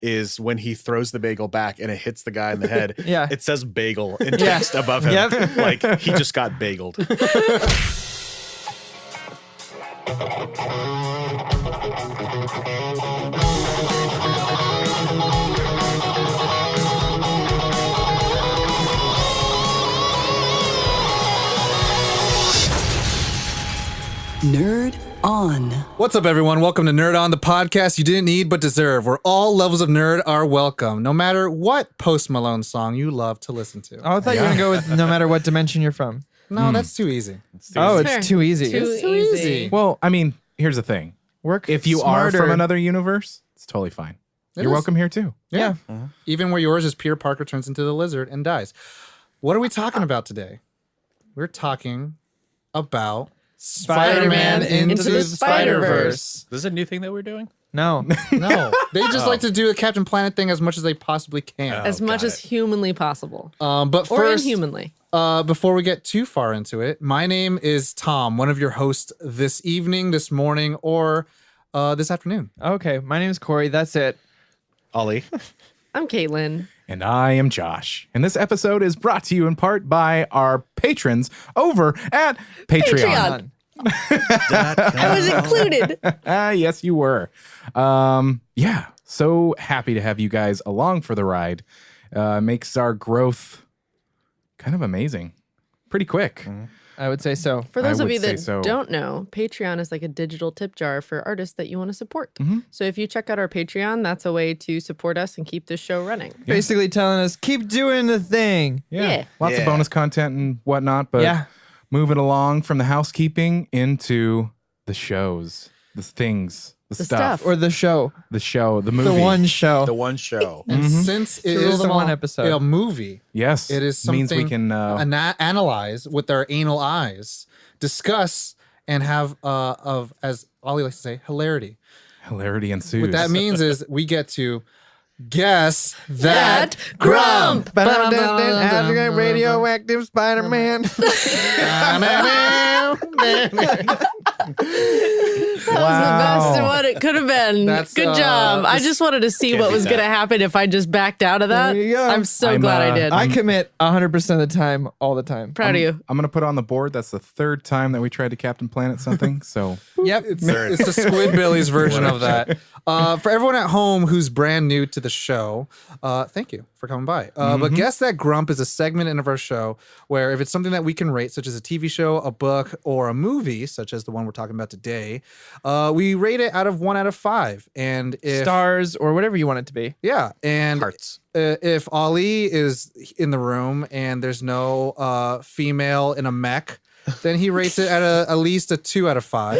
is when he throws the bagel back and it hits the guy in the head. Yeah. It says bagel in text above him. Yep. Like he just got bageled. Nerd On. What's up, everyone? Welcome to Nerd On, the podcast you didn't need but deserve, where all levels of nerd are welcome, no matter what Post Malone song you love to listen to. Oh, I thought you were going to go with no matter what dimension you're from. No, that's too easy. It's Fair. too easy. Too Too easy. Well, I mean, here's the thing. Work If you smarter. are from another universe, it's totally fine. It You're is. welcome here too. Yeah. Even where yours is Peter Parker turns into the lizard and dies. What are we talking about today? We're talking about Spider-Man into the Spiderverse. Is this a new thing that we're doing? No. No, they just like to do the Captain Planet thing as much as they possibly can. Oh, As much as humanly possible. But Or first, inhumanly. before we get too far into it, my name is Tom, one of your hosts this evening, this morning, or this afternoon. Okay, my name's Corey. That's it. Ollie. I'm Caitlin. And I am Josh. And this episode is brought to you in part by our patrons over at Patreon. I was included. Yes, you were. Yeah, so happy to have you guys along for the ride. Makes our growth kind of amazing. Pretty quick. I would say so. For those I of would you that say so. don't know, Patreon is like a digital tip jar for artists that you want to support. Mm-hmm. So if you check out our Patreon, that's a way to support us and keep this show running. Basically telling us, keep doing the thing. Yeah. Lots of bonus content and whatnot, but Yeah. moving along from the housekeeping into the shows, the things, the stuff, Or the show. the show, the movie. The one show. The one show. And since it Rule is the one episode. a movie, Yes. it is something means we can analyze with our anal eyes, discuss, and have as Ollie likes to say, hilarity. hilarity ensues. What that means is we get to guess that grump. Radioactive Spider-Man. That was the best of what it could have been. That's, Good job. I just wanted to see what was beat going to that. happen if I just backed out of that. There you go. I'm so I'm, glad I did. I commit 100% of the time, all the time. Proud of you. I'm going to put on the board. That's the third time that we tried to Captain Planet something. So Yep. It's the Squidbillies version of that. For everyone at home who's brand new to the show, thank you for coming by. But Guess That Grump is a segment of our show where if it's something that we can rate, such as a TV show, a book, or a movie, such as the one we're talking about today, we rate it out of 1 out of 5. And if Stars or whatever you want it to be. yeah, and Hearts. if Ali is in the room and there's no female in a mech, then he rates it at least a 2 out of 5.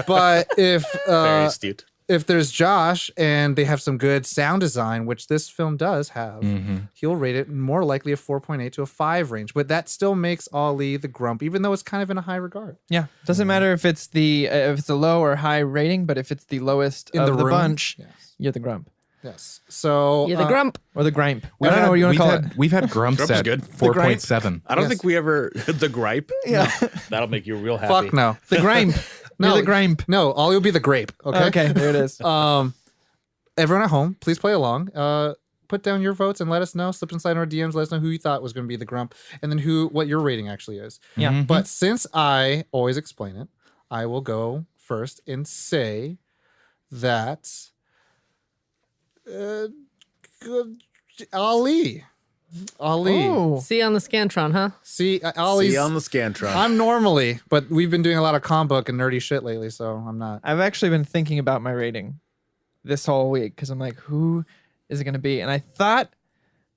But Very astute. if there's Josh and they have some good sound design, which this film does have, he'll rate it more likely a 4.8 to a 5 range. But that still makes Ali the grump, even though it's kind of in a high regard. Yeah. Doesn't matter if it's a low or high rating, but if it's the lowest In of the the room? bunch, Yes. you're the grump. Yes. So You're the grump. Or the gripe. I don't know what you want to call it. We've had grumps Grump is at good. 4.7. I don't Yes. think we ever the gripe. Yeah. That'll make you real happy. Fuck no. The gripe. No, You're the gripe. No, Ali will be the grape. Okay. Okay, there it is. Everyone at home, please play along. Put down your votes and let us know. Slip inside our DMs. Let us know who you thought was going to be the grump, and then what your rating actually is. Yeah. But since I always explain it, I will go first and say that Ali. Oh. See you on the Scantron, huh? See, Ali's. See you on the Scantron. I'm normally, but we've been doing a lot of comic book and nerdy shit lately, so I'm not. I've actually been thinking about my rating this whole week because I'm like, who is it going to be? And I thought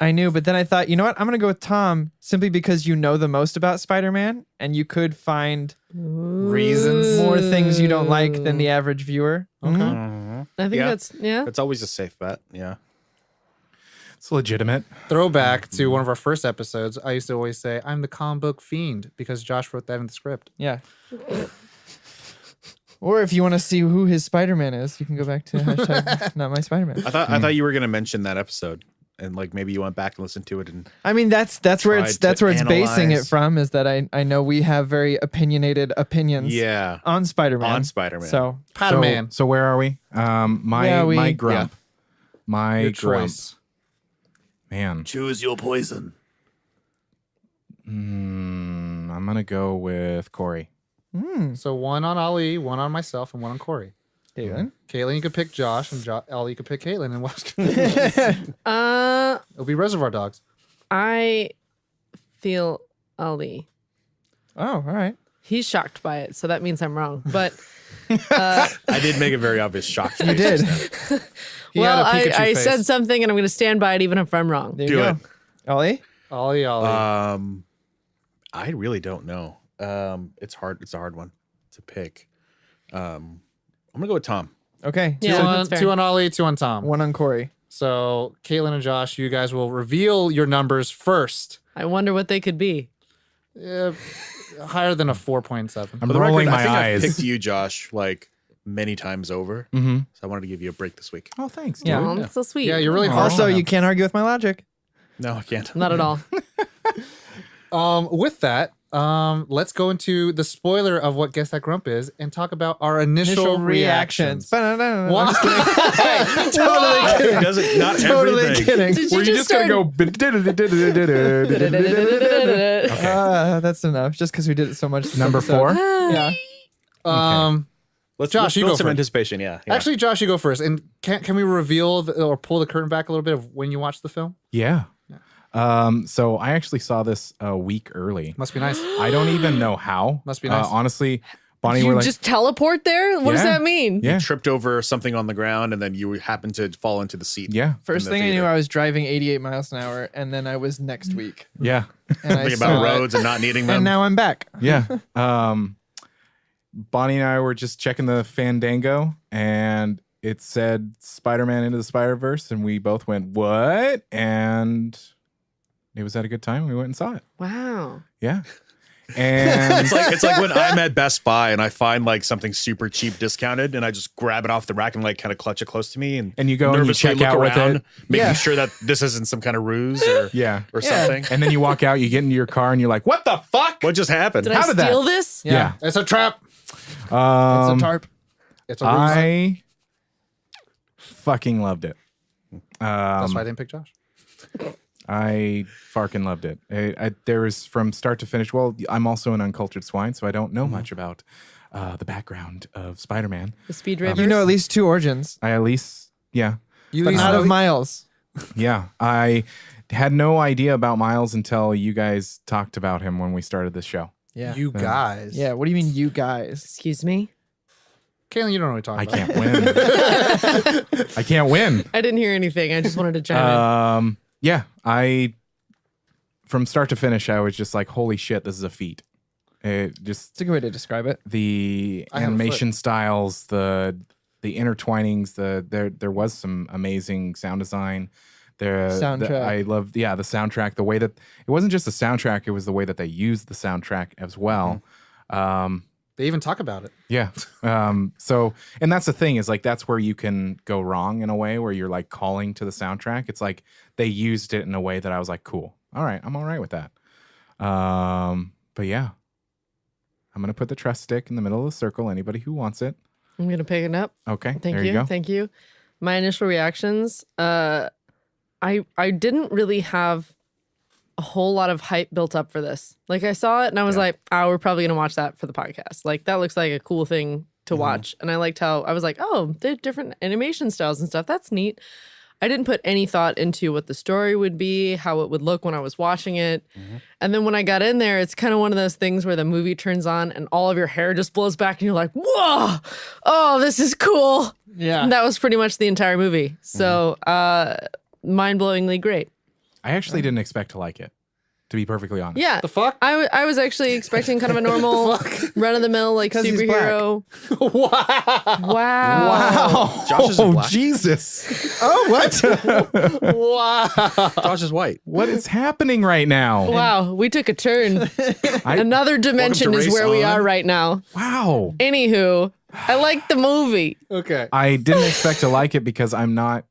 I knew, but then I thought, you know what? I'm going to go with Tom simply because you know the most about Spider-Man and you could find Reasons. more things you don't like than the average viewer. Okay. Mhm. I think that's, yeah. It's always a safe bet. Yeah. It's legitimate. Throwback to one of our first episodes, I used to always say, I'm the comic book fiend because Josh wrote that in the script. Yeah. Or if you want to see who his Spider-Man is, you can go back to hashtag not my Spider-Man. I thought you were gonna mention that episode, and like maybe you went back and listened to it. And I mean, that's where it's Tried to basing it analyze. from, is that I know we have very opinionated opinions yeah, on Spider-Man. on Spider-Man. So Spider-Man. So where are we? My Yeah, my grump. My Your grump. choice. Man. Choose your poison. I'm going to go with Corey. So one on Ali, one on myself, and one on Corey. Caitlin. Caitlin, you could pick Josh, and Ali, you could pick Caitlin, and watch. It'll be Reservoir Dogs. I feel Ali. Oh, all right. He's shocked by it, so that means I'm wrong. But I did make a very obvious shock. You did. He had well, a Pikachu I face. said something, and I'm going to stand by it, even if I'm wrong. There you Do go. it. Ollie? Ali. I really don't know. It's hard. It's a hard one to pick. I'm gonna go with Tom. Okay. Yeah, Two that's fair. two on Ali, two on Tom. One on Corey. So Caitlin and Josh, you guys will reveal your numbers first. I wonder what they could be. Higher than a 4.7. I'm For the rolling record, my I think eyes. I've picked you, Josh, like many times over. Mm-hmm. So I wanted to give you a break this week. Oh, thanks. Yeah. dude. Oh, that's so sweet. Yeah, you're really harsh. Also, on you him. can't argue with my logic. No, I can't. Not at all. With that, let's go into the spoiler of what Guess That Grump is and talk about our initial reactions. Ba-da-da-da-da. Why? Totally kidding. Doesn't not Totally everything. kidding. Did Were you you just just start? going to go? That's enough. Just because we did it so much. this Number episode. 4? Yeah. Let's Josh, you build go some first. anticipation. Yeah. Actually, Josh, you go first. And can we reveal or pull the curtain back a little bit of when you watched the film? Yeah. So I actually saw this a week early. Must be nice. I don't even know how. Must be nice. Honestly, Bonnie, You we're like, just teleport there? What does Yeah. that mean? yeah, tripped over something on the ground, and then you happened to fall into the seat. yeah, First In the thing I knew, theater. I was driving 88 miles an hour, and then I was next week. yeah, And I Something saw about it, roads and not needing them. and now I'm back. yeah. Bonnie and I were just checking the Fandango, and it said Spider-Man Into the Spiderverse, and we both went, "What?" And it was at a good time. We went and saw it. Wow. Yeah, and it's like when I'm at Best Buy and I find like something super cheap discounted, and I just grab it off the rack and like kind of clutch it close to me, And you go and you nervously check look out with around, it. making Yeah. sure that this isn't some kind of ruse or yeah, or Yeah. something. and then you walk out, you get into your car, and you're like, "What the fuck?" What just happened? Did How I did that- steal this? Yeah. It's a trap. It's a tarp. It's a ruse. I fucking loved it. That's why I didn't pick Josh. I fucking loved it. There was from start to finish. Well, I'm also an uncultured swine, so I don't know much about the background of Spider-Man. The Speed Raver? You know at least 2 origins, I at least, yeah, You but least not know- of Miles. yeah. I had no idea about Miles until you guys talked about him when we started the show. Yeah. You guys. Yeah. What do you mean, you guys? Excuse me? Caitlin, you don't know what you're I talking about. can't win. I can't win. I didn't hear anything. I just wanted to chime in. Yeah, from start to finish, I was just like, holy shit, this is a feat. It just It's a good way to describe it. the I have a animation styles, the intertwinings, there was some amazing sound design. Soundtrack. I loved the soundtrack, the way that it wasn't just the soundtrack, it was the way that they used the soundtrack as well. They even talk about it. Yeah. So, and that's the thing is like, that's where you can go wrong in a way where you're like calling to the soundtrack. It's like they used it in a way that I was like, cool. All right. I'm all right with that. But yeah, I'm going to put the trust stick in the middle of the circle. Anybody who wants it. I'm going to pick it up. Okay. Thank there you. you go. Thank you. My initial reactions, I didn't really have a whole lot of hype built up for this. Like I saw it and I was like, oh, we're probably going to watch that for the podcast. Like that looks like a cool thing to watch. And I liked how I was like, oh, they're different animation styles and stuff. That's neat. I didn't put any thought into what the story would be, how it would look when I was watching it. And then when I got in there, it's kind of one of those things where the movie turns on and all of your hair just blows back and you're like, whoa, oh, this is cool. Yeah. And that was pretty much the entire movie. So mind-blowingly great. I actually didn't expect to like it, to be perfectly honest. Yeah. The fuck? I was actually expecting kind of a normal run-of-the-mill like 'Cause he's superhero. Wow. Wow. Josh is black. Jesus. Oh, what? Wow. Josh is white. What is happening right now? Wow. We took a turn. Another dimension is Race where we On. are right now. Wow. Anywho, I like the movie. Okay. I didn't expect to like it because I'm not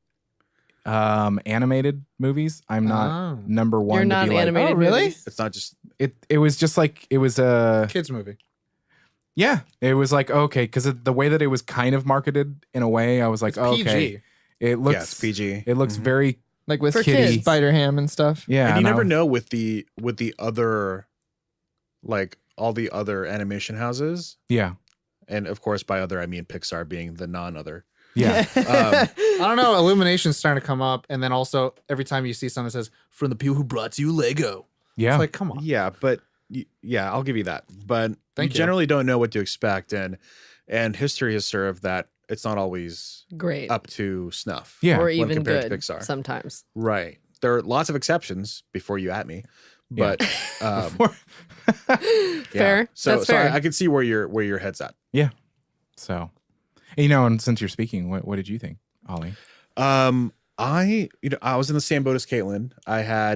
animated movies. I'm not Oh. number one. You're to not be like, animated. Oh, really? movies. It's not just it was just like it was a Kids movie. yeah. It was like okay because the way that it was kind of marketed in a way, I was like It's oh, okay. PG. It looks Yeah, it's PG. It looks very Like with For kids. kids. Spider-Ham and stuff. yeah. And you I never know. know with the other, like all the other animation houses, Yeah, and of course by other I mean Pixar being the non-other. yeah. I don't know. Illumination's starting to come up, and then also every time you see something that says "from the people who brought you Lego," Yeah. it's like, come on. Yeah, but yeah, I'll give you that. But Thank you you. generally don't know what to expect, and history has served that it's not always Great. up to snuff. Yeah. or when even compared to good Pixar. sometimes. Right. There are lots of exceptions before you at me, Yeah. but Fair. So, That's fair. I can see where your head's at. So, and since you're speaking, what did you think, Ollie? I was in the same boat as Caitlin. I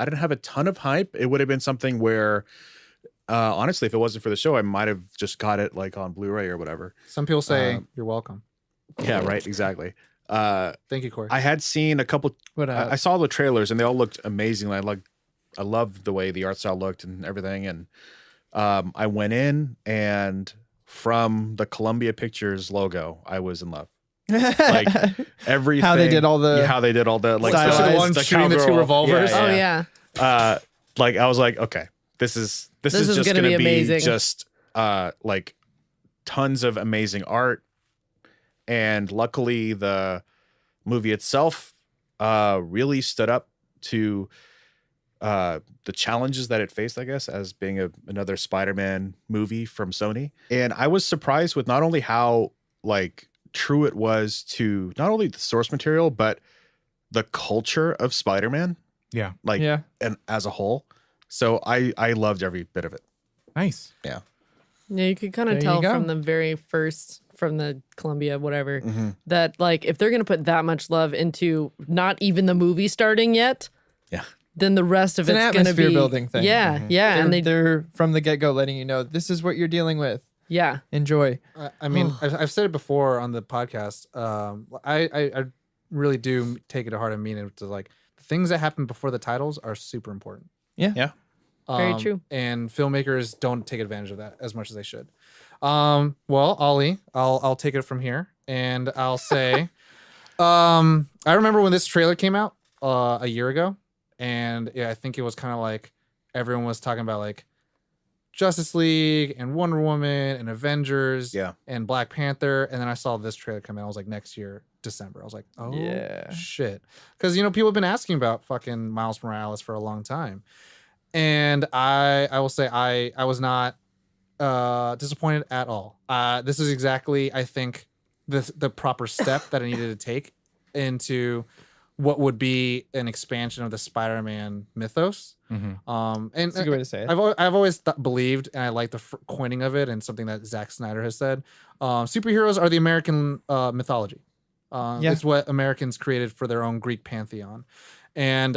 didn't have a ton of hype. It would have been something where, honestly, if it wasn't for the show, I might have just got it like on Blu-ray or whatever. Some people say you're welcome. Yeah, right. Exactly. Thank you, Corey. I had seen a couple. What I saw the trailers and they all looked amazing. I loved the way the art style looked and everything. And I went in, and from the Columbia Pictures logo, I was in love. Like everything, How they did all the like stylized- Especially the one shooting the two cowgirl. revolvers. Oh yeah. Like I was like, okay, this is This just is gonna, gonna be be amazing. just like tons of amazing art. And luckily the movie itself really stood up to the challenges that it faced, I guess, as being another Spider-Man movie from Sony. And I was surprised with not only how like true it was to not only the source material, but the culture of Spider-Man, Yeah. like Yeah. and as a whole. So I loved every bit of it. Nice. Yeah, you could kind There of you tell go. from the very first, from the Columbia, whatever, that like if they're gonna put that much love into not even the movie starting yet, Yeah. then the rest of It's an it's gonna atmosphere be building thing. Yeah, yeah, They're, and they're from the get-go letting you know this is what you're dealing with. yeah, Enjoy. I mean, I've said it before on the podcast. I really do take it to heart and mean it. To like the things that happen before the titles are super important. Yeah. Very true. And filmmakers don't take advantage of that as much as they should. Well, Ollie, I'll take it from here, and I'll say, I remember when this trailer came out a year ago, and yeah, I think it was kind of like everyone was talking about like Justice League and Wonder Woman and Avengers Yeah. and Black Panther, and then I saw this trailer come out. I was like, next year, December. I was like, oh Yeah. shit, because people have been asking about fucking Miles Morales for a long time. And I will say I was not disappointed at all. This is exactly, I think, the proper step that I needed to take into what would be an expansion of the Spider-Man mythos. Mhm. And That's a good way to say it. I've always believed, and I like the coining of it, and something that Zack Snyder has said. Superheroes are the American mythology. Yeah. It's what Americans created for their own Greek pantheon. And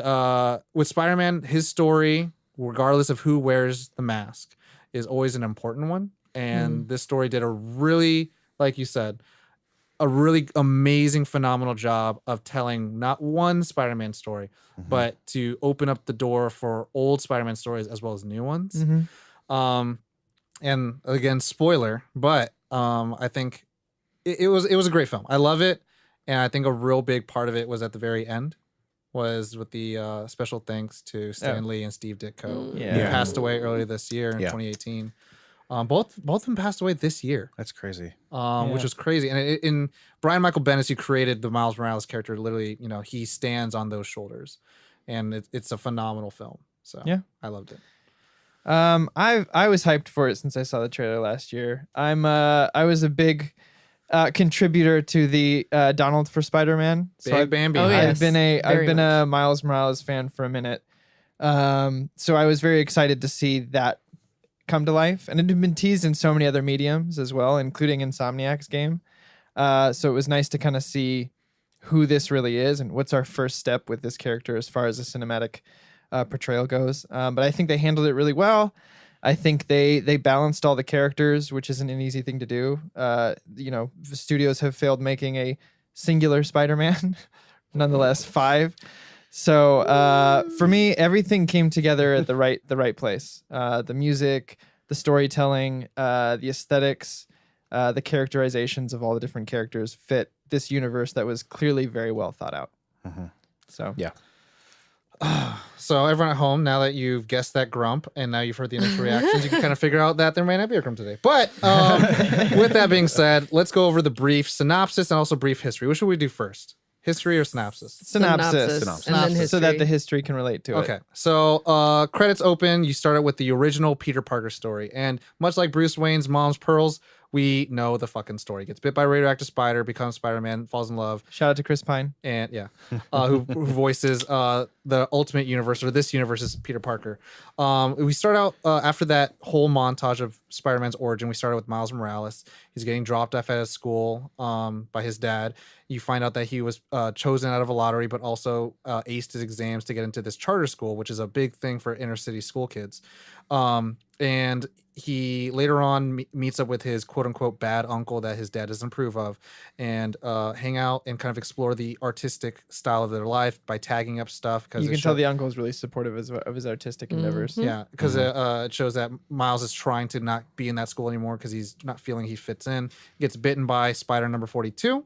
with Spider-Man, his story, regardless of who wears the mask, is always an important one. And this story did a really, like you said, a really amazing, phenomenal job of telling not one Spider-Man story, but to open up the door for old Spider-Man stories as well as new ones. Mhm. And again, spoiler, but I think it was a great film. I love it, and I think a real big part of it was at the very end, was with the special thanks to Stan Lee and Steve Ditko, Yeah. who passed away earlier this year in 2018. Both of them passed away this year, That's crazy. which was crazy. And in Brian Michael Bendis, who created the Miles Morales character, literally, he stands on those shoulders, and it's a phenomenal film. So Yeah. I loved it. I was hyped for it since I saw the trailer last year. I was a big contributor to the Donald for Spider-Man. Big Bambi. Oh, I've yes. been a Miles Morales fan for a minute. So I was very excited to see that come to life, and it had been teased in so many other mediums as well, including Insomniac's game. So it was nice to kind of see who this really is and what's our first step with this character as far as the cinematic portrayal goes. But I think they handled it really well. I think they balanced all the characters, which isn't an easy thing to do. The studios have failed making a singular Spider-Man, nonetheless 5. So for me, everything came together at the right place. The music, the storytelling, the aesthetics, the characterizations of all the different characters fit this universe that was clearly very well thought out. So Yeah. So everyone at home, now that you've guessed that grump and now you've heard the initial reactions, you can kind of figure out that there may not be a grump today. But with that being said, let's go over the brief synopsis and also brief history. What should we do first? History or synopsis? synopsis. And then history. So that the history can relate to it. Okay, so credits open. You start out with the original Peter Parker story, and much like Bruce Wayne's mom's pearls, we know the fucking story. Gets bit by a radioactive spider, becomes Spider-Man, falls in love, Shout out to Chris Pine. and who voices the Ultimate Universe, or this universe's Peter Parker. We start out after that whole montage of Spider-Man's origin. We started with Miles Morales. He's getting dropped off at his school by his dad. You find out that he was chosen out of a lottery, but also aced his exams to get into this charter school, which is a big thing for inner city school kids. And he later on meets up with his quote unquote bad uncle that his dad doesn't approve of, and hang out and kind of explore the artistic style of their life by tagging up stuff. Because You can tell the uncle is really supportive of his artistic endeavors. yeah, because it shows that Miles is trying to not be in that school anymore because he's not feeling he fits in. He gets bitten by spider number 42,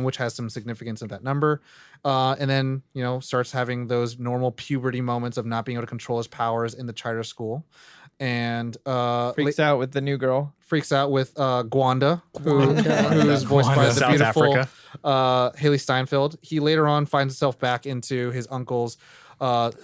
which has some significance of that number. And then, starts having those normal puberty moments of not being able to control his powers in the charter school. And Freaks out with the new girl. freaks out with Gwanda, who's voiced by the South beautiful Africa. Haley Steinfeld. He later on finds himself back into his uncle's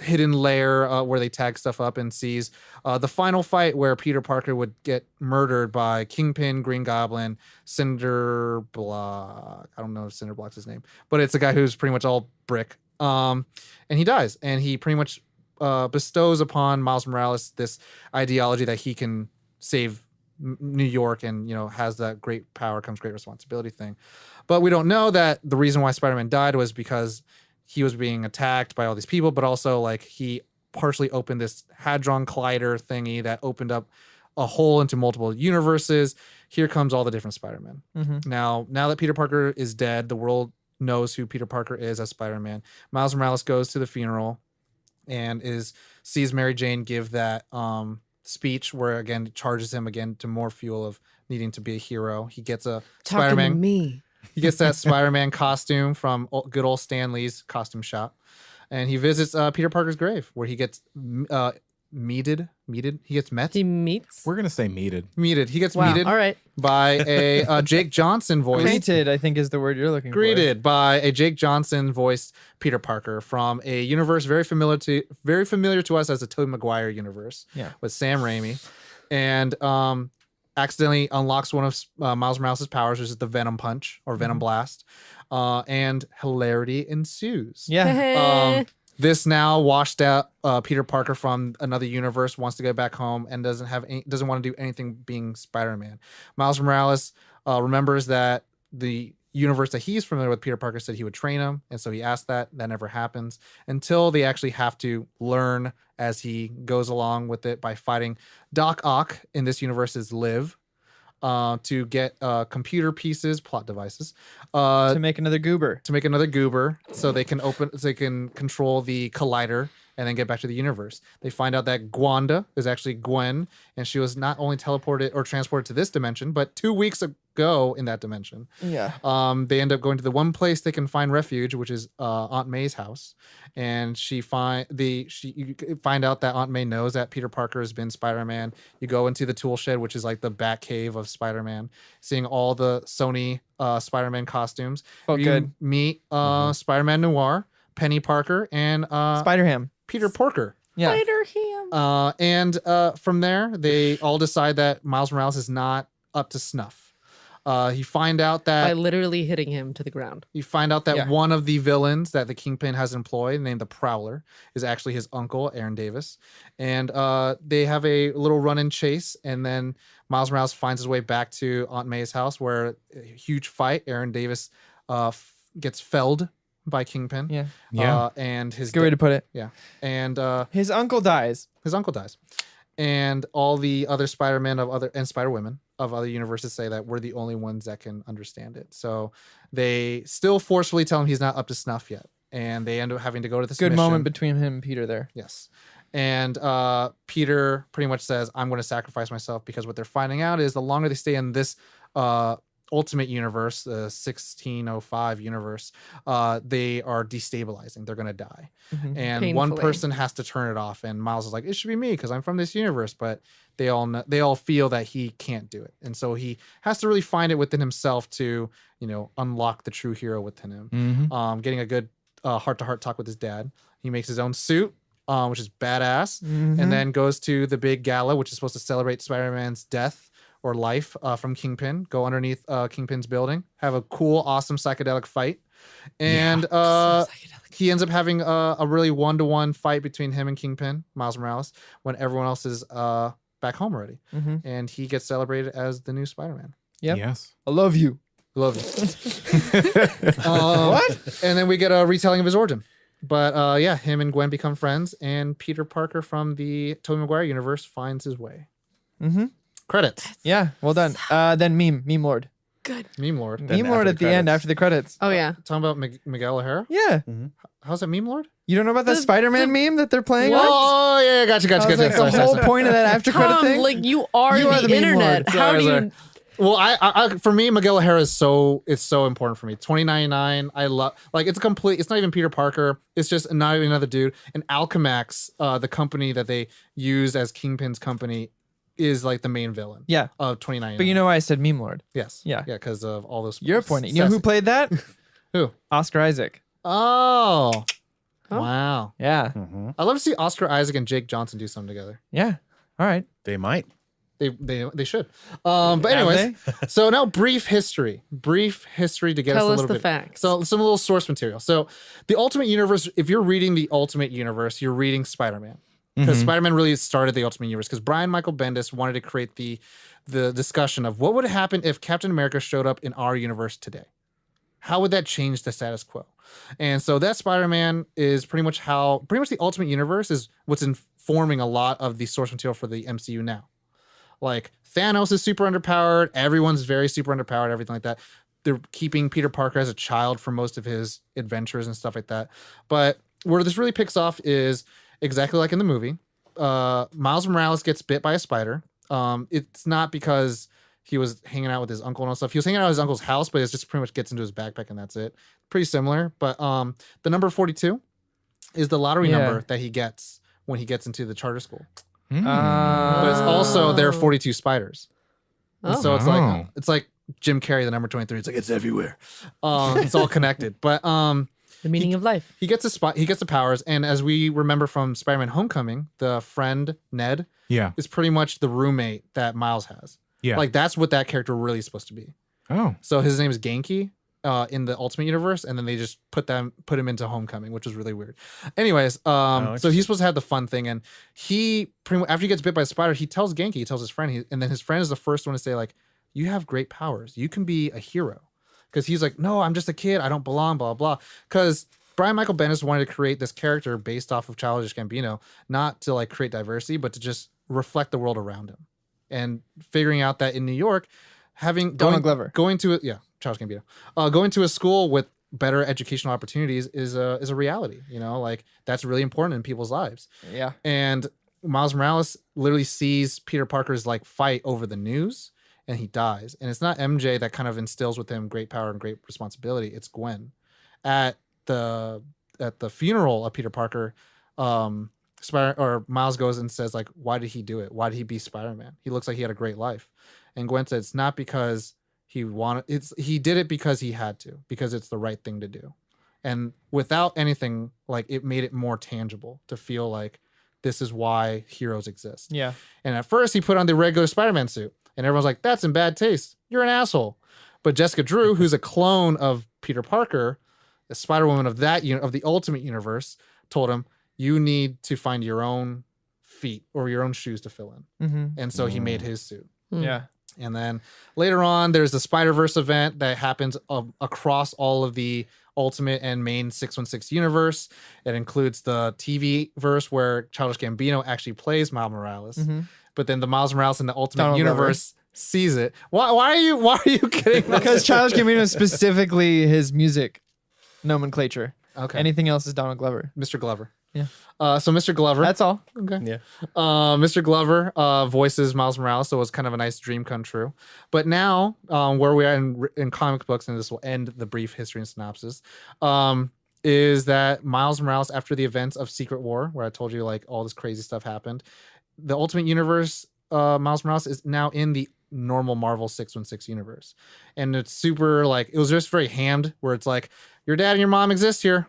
hidden lair where they tag stuff up, and sees the final fight where Peter Parker would get murdered by Kingpin, Green Goblin, Cinderblock. I don't know if Cinderblock's his name, but it's a guy who's pretty much all brick. And he dies, and he pretty much bestows upon Miles Morales this ideology that he can save New York, and has that great power comes great responsibility thing. But we don't know that the reason why Spider-Man died was because he was being attacked by all these people, but also like he partially opened this Hadron Collider thingy that opened up a hole into multiple universes. Here comes all the different Spider-Man. Now that Peter Parker is dead, the world knows who Peter Parker is as Spider-Man. Miles Morales goes to the funeral and sees Mary Jane give that speech where again charges him again to more fuel of needing to be a hero. He gets a Spider-Man. He gets that Spider-Man costume from good old Stan Lee's costume shop, and he visits Peter Parker's grave where he gets meted. He gets met. He meets. We're gonna say meted. Meted. He gets Wow. meted All right. by a Jake Johnson voice. Greeted, I think, is the word you're looking for. Greeted by a Jake Johnson voiced Peter Parker from a universe very familiar to us as the Tobey Maguire universe. Yeah. With Sam Raimi, and accidentally unlocks one of Miles Morales' powers, which is the Venom Punch or Venom Blast, and hilarity ensues. Yeah. This now washed out Peter Parker from another universe wants to go back home and doesn't want to do anything being Spider-Man. Miles Morales remembers that the universe that he's familiar with, Peter Parker said he would train him, and so he asked that. That never happens until they actually have to learn as he goes along with it by fighting Doc Ock in this universe is Liv. To get computer pieces, plot devices, To make another goober. so they can control the collider and then get back to the universe. They find out that Gwanda is actually Gwen, and she was not only teleported or transported to this dimension, but 2 weeks ago in that dimension. Yeah. They end up going to the one place they can find refuge, which is Aunt May's house, and you find out that Aunt May knows that Peter Parker has been Spider-Man. You go into the tool shed, which is like the bat cave of Spider-Man, seeing all the Sony Spider-Man costumes. Felt You good. meet Spider-Man Noir, Penny Parker, and Spider-Ham. Peter Porker. Yeah. And from there, they all decide that Miles Morales is not up to snuff. You find out By that literally hitting him to the ground. Yeah. one of the villains that the Kingpin has employed, named the Prowler, is actually his uncle, Aaron Davis. And they have a little run-in chase, and then Miles Morales finds his way back to Aunt May's house, where a huge fight. Aaron Davis gets felled by Kingpin. Yeah. Yeah. And his Good way to put it. yeah, and His uncle dies. his uncle dies, and all the other Spider-Men and Spider-Women of other universes say that we're the only ones that can understand it. So they still forcefully tell him he's not up to snuff yet, and they end up having to go to this Good mission. moment between him and Peter there. Yes. And Peter pretty much says, I'm going to sacrifice myself, because what they're finding out is the longer they stay in this Ultimate Universe, the 1605 universe, they are destabilizing. They're gonna die, and one Painfully. person has to turn it off. And Miles is like, "It should be me because I'm from this universe," but they all feel that he can't do it, and so he has to really find it within himself to, unlock the true hero within him. Getting a good heart-to-heart talk with his dad. He makes his own suit, which is badass, and then goes to the big gala, which is supposed to celebrate Spider-Man's death or life from Kingpin. Go underneath Kingpin's building, have a cool, awesome psychedelic fight, and he ends up having a really one-to-one fight between him and Kingpin, Miles Morales, when everyone else is back home already, and he gets celebrated as the new Spider-Man. Yep. Yes. I love you. Love it. What? And then we get a retelling of his origin. But him and Gwen become friends, and Peter Parker from the Tobey Maguire universe finds his way. Credits. Yeah, well done. Then meme Lord. Good. Meme Lord. Meme Lord at the end after the credits. Oh yeah. Talking about Miguel O'Hara? Yeah. How's that Meme Lord? You don't know about the Spider-Man meme that they're playing? Oh, yeah, gotcha. I was like, the whole point of that after credit Tom, thing. like you are You are the the meme internet. lord. How do Sorry. you? Well, I for me, Miguel O'Hara is so important for me. 2099, I love, like, it's not even Peter Parker. It's just not even another dude. And Alchemax, the company that they use as Kingpin's company, is like the main villain. Yeah. Of 2099. But you know why I said meme Lord? Yes. Yeah. Yeah, because of all those. You're pointing. You know who played that? Who? Oscar Isaac. Oh. Oh. Wow. Yeah. I'd love to see Oscar Isaac and Jake Johnson do something together. Yeah. All right. They might. They should. But anyways, so now brief history to get Tell us a us little the bit. facts. So some little source material. So the Ultimate Universe, if you're reading the Ultimate Universe, you're reading Spider-Man. Because Spider-Man really started the Ultimate Universe. Because Brian Michael Bendis wanted to create the discussion of what would happen if Captain America showed up in our universe today. How would that change the status quo? And so that Spider-Man is pretty much the Ultimate Universe is what's informing a lot of the source material for the MCU now. Like, Thanos is super underpowered. Everyone's very super underpowered, everything like that. They're keeping Peter Parker as a child for most of his adventures and stuff like that. But where this really picks off is exactly like in the movie. Miles Morales gets bit by a spider. It's not because he was hanging out with his uncle and all stuff. He was hanging out at his uncle's house, but it just pretty much gets into his backpack and that's it. Pretty similar. But the number 42 is the lottery number that he gets when he gets into the charter school. But it's also there are 42 spiders. And so it's like Jim Carrey, the number 23. It's like, it's everywhere. It's all connected. But The meaning of life. he gets the powers, and as we remember from Spider-Man Homecoming, the friend Ned is pretty much the roommate that Miles has. Yeah. Like, that's what that character really is supposed to be. Oh. So his name is Genki in the Ultimate Universe, and then they just put him into Homecoming, which was really weird. Anyways, so he's supposed to have the fun thing, and he pretty much, after he gets bit by a spider, he tells his friend, and then his friend is the first one to say, like, you have great powers. You can be a hero. Because he's like, no, I'm just a kid. I don't belong, blah, blah. Because Brian Michael Bendis wanted to create this character based off of Childish Gambino, not to like create diversity, but to just reflect the world around him. And figuring out that in New York, Donald Glover going to Childish Gambino, going to a school with better educational opportunities is a reality. Like, that's really important in people's lives. Yeah. And Miles Morales literally sees Peter Parker's like fight over the news, and he dies. And it's not MJ that kind of instills with him great power and great responsibility. It's Gwen. At the funeral of Peter Parker, Miles goes and says, like, why did he do it? Why did he be Spider-Man? He looks like he had a great life. And Gwen said, it's not because he did it because he had to, because it's the right thing to do. And without anything, like, it made it more tangible to feel like this is why heroes exist. Yeah. And at first he put on the regular Spider-Man suit, and everyone's like, that's in bad taste. You're an asshole. But Jessica Drew, who's a clone of Peter Parker, the Spider-Woman of the Ultimate Universe, told him, you need to find your own feet or your own shoes to fill in. And so he made his suit. Yeah. And then later on, there's the Spider-Verse event that happens across all of the Ultimate and main 616 universe. It includes the TV verse where Childish Gambino actually plays Miles Morales. But then the Miles Morales in the Ultimate Donald Universe sees it. Why are you kidding? Because Childish Gambino is specifically his music nomenclature. Okay. Anything else is Donald Glover. Mr. Glover. Yeah. So Mr. Glover. That's all. Okay. Yeah. Mr. Glover voices Miles Morales, so it was kind of a nice dream come true. But now, where we are in comic books, and this will end the brief history and synopsis, is that Miles Morales, after the events of Secret War, where I told you like all this crazy stuff happened, the Ultimate Universe, Miles Morales is now in the normal Marvel 616 universe, and it's super like it was just very hammed, where it's like your dad and your mom exist here,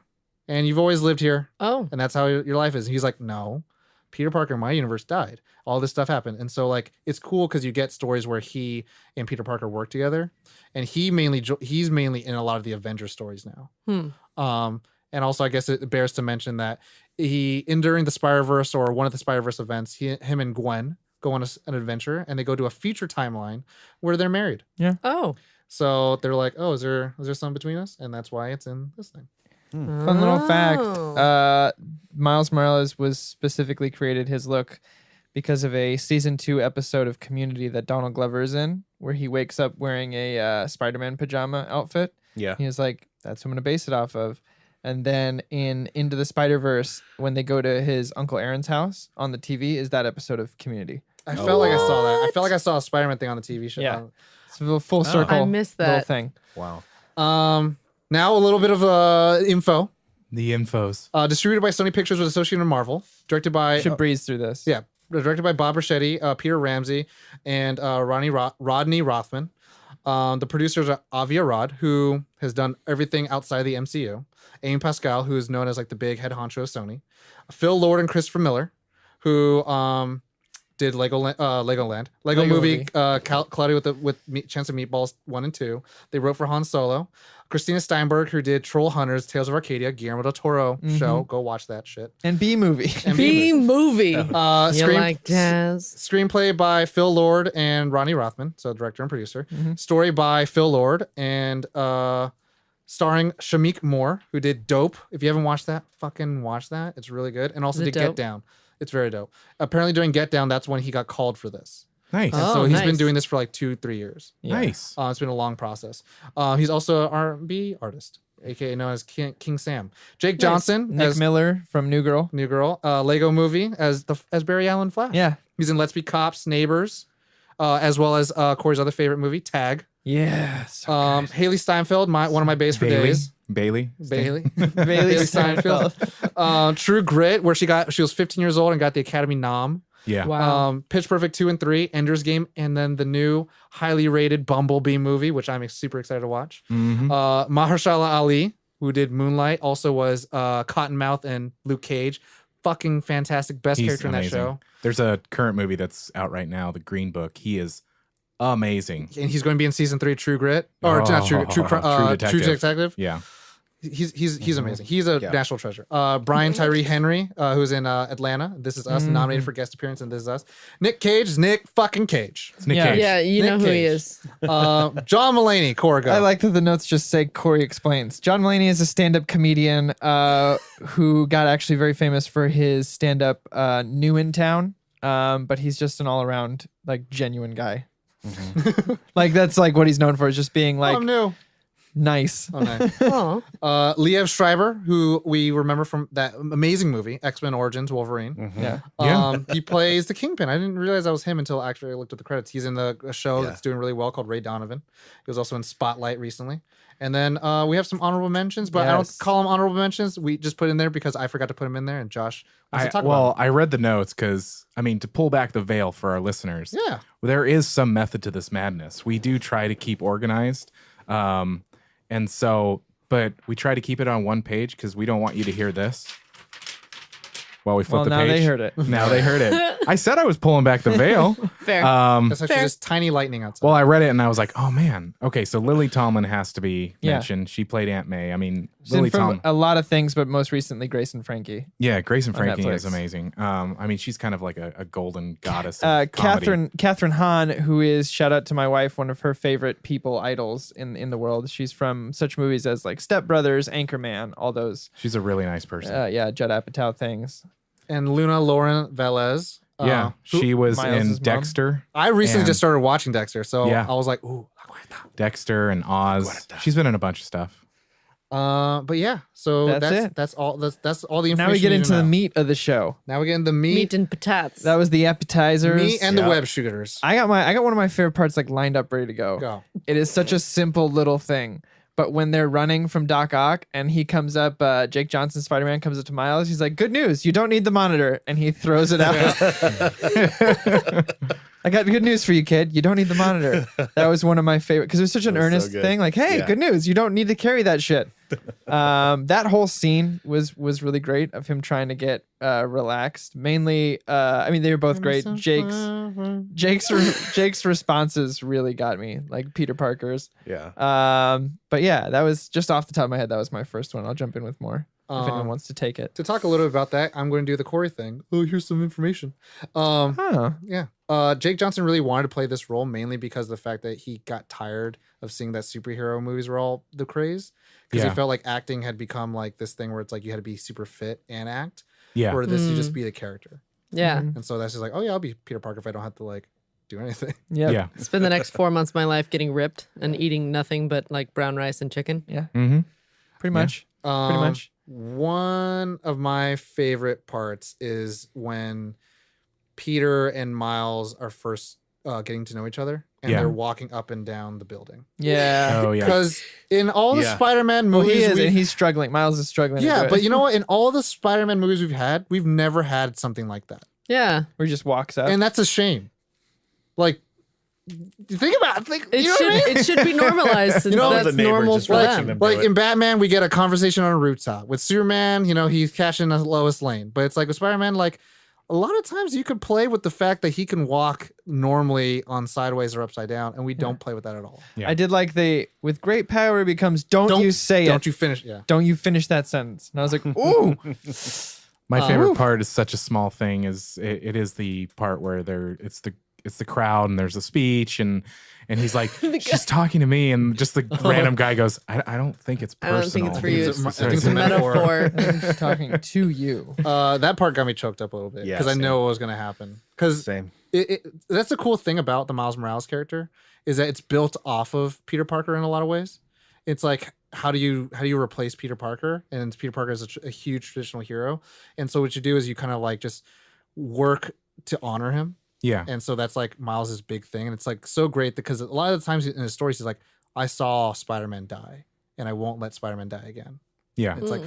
and you've always lived here. Oh, And that's how your life is. And he's like, no, Peter Parker in my universe died. All this stuff happened. And so like, it's cool because you get stories where he and Peter Parker work together, and he's mainly in a lot of the Avengers stories now. And also I guess it bears to mention that during the Spiderverse or one of the Spiderverse events, him and Gwen go on an adventure, and they go to a future timeline where they're married. oh, So they're like, oh, is there something between us? And that's why it's in this thing. Fun little fact. Oh. Miles Morales was specifically created his look because of a season 2 episode of Community that Donald Glover is in, where he wakes up wearing a Spider-Man pajama outfit. Yeah. He was like, that's what I'm going to base it off of. And then in Into the Spider-Verse, when they go to his Uncle Aaron's house on the TV, is that episode of Community. I felt like I saw that. I felt like I saw a Spider-Man thing on the TV show. Yeah. It's a full circle. I missed little that. thing. Wow. Now a little bit of info. The infos. Distributed by Sony Pictures with associated with Marvel. Directed by Should breeze through this. yeah, directed by Bob Rachetti, Peter Ramsey, and Rodney Rothman. The producers are Avi Arad, who has done everything outside the MCU. Amy Pascal, who is known as like the big head honcho of Sony. Phil Lord and Christopher Miller, who did Legoland, Lego Movie, Cloudy with Chance of Meatballs 1 and 2. They wrote for Han Solo. Christina Steinberg, who did Troll Hunters, Tales of Arcadia, Guillermo del Toro show. Go watch that shit. And B-movie. And B movie. You like jazz? Screenplay by Phil Lord and Ronnie Rothman, so director and producer. Story by Phil Lord and starring Shamik Moore, who did Dope. If you haven't watched that, fucking watch that. It's really good. And also Is it did Get dope? Down. It's very dope. Apparently during Get Down, that's when he got called for this. Nice. And Oh, so he's been nice. doing this for like 2-3 years. Nice. It's been a long process. He's also an R&B artist, aka known as King Sam. Jake Johnson Nick as Miller from New Girl. New Girl. Lego Movie as Barry Allen Flash. Yeah. He's in Let's Be Cops, Neighbors, as well as Corey's other favorite movie, Tag. Yes. Haley Steinfeld, one of my bays for days. Bailey. Bailey. Bailey Steinfeld. True Grit, where she was 15 years old and got the Academy nom. Yeah. Wow. Pitch Perfect 2 and 3, Ender's Game, and then the new highly rated Bumblebee movie, which I'm super excited to watch. Mahershala Ali, who did Moonlight, also was Cottonmouth and Luke Cage. Fucking fantastic. Best He's character in that amazing. show. There's a current movie that's out right now, The Green Book. He is amazing. And he's going to be in season 3, True Grit. Or not True Detective. Yeah. He's amazing. He's a national treasure. Brian Tyree Henry, who's in Atlanta. This Is Us, nominated for guest appearance in This Is Us. Nick Cage is Nick fucking Cage. It's Nick Yeah. Cage. Yeah, you Nick know who he Cage. is. John Mulaney, Corrigan. I like that the notes just say Corey explains. John Mulaney is a stand-up comedian who got actually very famous for his stand-up New in Town, but he's just an all-around like genuine guy. Like that's like what he's known for, is just being like I'm new. nice. Oh, nice. Oh, Liev Schreiber, who we remember from that amazing movie, X-Men Origins Wolverine. Yeah. He plays the Kingpin. I didn't realize that was him until actually I looked at the credits. He's in a show that's doing really well called Ray Donovan. He was also in Spotlight recently. And then we have some honorable mentions, but I don't Yes. call them honorable mentions. We just put in there because I forgot to put them in there, and Josh wants to talk about I read the notes because, I mean, to pull back the veil for our listeners, them. Yeah. there is some method to this madness. We do try to keep organized. And so, but we try to keep it on one page because we don't want you to hear this while we flip Well, the now page. they heard it. Now they heard it. I said I was pulling back the veil. fair. That's actually Fair. just tiny lightning outside. Well, I read it and I was like, oh man. Okay, so Lily Tomlin has to be Yeah. mentioned. She played Aunt May. I mean, She's in Lily from Tomlin. a lot of things, but most recently Grace and Frankie. Yeah, Grace and on Frankie is Netflix. amazing. I mean, she's kind of like a golden goddess. Of comedy. Catherine Hahn, who is, shout out to my wife, one of her favorite people idols in the world. She's from such movies as like Step Brothers, Anchorman, all those She's a really nice person. Judd Apatow things. and Luna Lauren Velez. Yeah, she was Miles' in mom? Dexter. I recently And- just started watching Dexter, so Yeah. I was like, ooh. Dexter and Oz. She's been in a bunch of stuff. But yeah, so That's it. that's all the information. Now we get you need into to the know. meat of the show. Now we get into the meat Meat and patates. That was the appetizers. meat and the Yeah. web shooters. I got one of my favorite parts like lined up, ready to go. Go. It is such a simple little thing. But when they're running from Doc Ock and he comes up, Jake Johnson, Spider-Man, comes up to Miles, he's like, good news, you don't need the monitor. And he throws it out. I got good news for you, kid. You don't need the monitor. That was one of my favorite, because it was such an That was so earnest good. thing. Like, hey, Yeah. good news, you don't need to carry that shit. That whole scene was really great of him trying to get relaxed. Mainly, I mean, they were both great. Jake's responses really got me, like Peter Parker's. Yeah. But yeah, that was just off the top of my head. That was my first one. I'll jump in with more if anyone wants to take it. To talk a little bit about that, I'm going to do the Corey thing. Oh, here's some information. Huh. Yeah. Jake Johnson really wanted to play this role mainly because of the fact that he got tired of seeing that superhero movies were all the craze. Because Yeah. he felt like acting had become like this thing where it's like you had to be super fit and act. Yeah. Or this you just be the character. yeah. Mhm. And so that's just like, oh yeah, I'll be Peter Parker if I don't have to like do anything. Yep. Yeah. Spend the next 4 months of my life getting ripped and eating nothing but like brown rice and chicken. Mm-hmm. Pretty much. Pretty much. One of my favorite parts is when Peter and Miles are first getting to know each other and Yeah. they're walking up and down the building. Yeah. Oh yeah. Because in all the Yeah. Spider-Man Well, movies, he is, we've- and he's struggling. Miles is struggling. to yeah, do it. but you know what? In all the Spider-Man movies we've never had something like that, Yeah. where he just walks up. and that's a shame. Like, think about it. Think, It you know should what I mean? it should be normalized since know, that's the neighbor normal just for watching them. them. Like do it. in Batman, we get a conversation on a rooftop. With Superman, he's catching the Lois Lane. But it's like with Spider-Man, like a lot of times you could play with the fact that he can walk normally on sideways or upside down, and we don't play with that at all. Yeah. I did like with great power it becomes don't you say Don't it. you finish? Yeah. Don't you finish that sentence. And I was like, ooh. My favorite Ooh. part is such a small thing. Is it is the part where it's the crowd and there's a speech and he's like she's talking to me and just the random guy goes I don't think it's I don't personal. think it's for you. it's a- I It's think a it's a metaphor. metaphor. Talking to you. That part got me choked up a little bit Yeah, because I same. know what was going to happen. Because Same. that's the cool thing about the Miles Morales character is that it's built off of Peter Parker in a lot of ways. It's like how do you replace Peter Parker? And Peter Parker is a huge traditional hero, and so what you do is you kind of like just work to honor him. Yeah. And so that's like Miles's big thing. And it's like so great because a lot of the times in his stories, he's like, I saw Spider-Man die and I won't let Spider-Man die again. Yeah. It's like,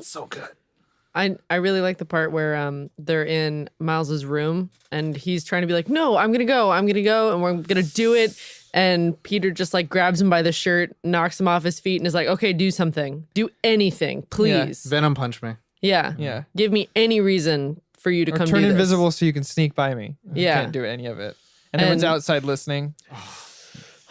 so good. I really like the part where they're in Miles's room and he's trying to be like, no, I'm gonna go, and we're gonna do it. And Peter just like grabs him by the shirt, knocks him off his feet, and is like, okay, do something, do anything, please. Venom punch me. Yeah, Yeah. Give me any reason for you to Or come turn do this. invisible so you can sneak by me. Yeah. Can't do any of it. And everyone's And- outside listening.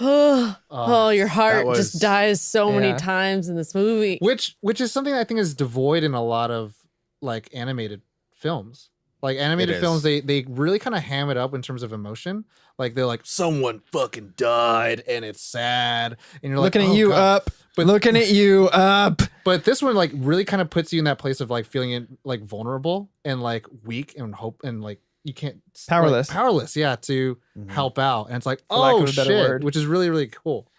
Oh, your heart was- just dies so many Yeah. times in this movie. Which is something I think is devoid in a lot of like animated films. Like animated It films, is. they really kind of ham it up in terms of emotion. Like they're like, someone fucking died and it's sad. And you're like, Looking at "Oh, you God." up. Looking at you up. But this one like really kind of puts you in that place of like feeling like vulnerable and like weak and hope and like you can't like, Powerless. powerless, yeah, to help out. And it's like, lack oh of a better shit, word. which is really, really cool.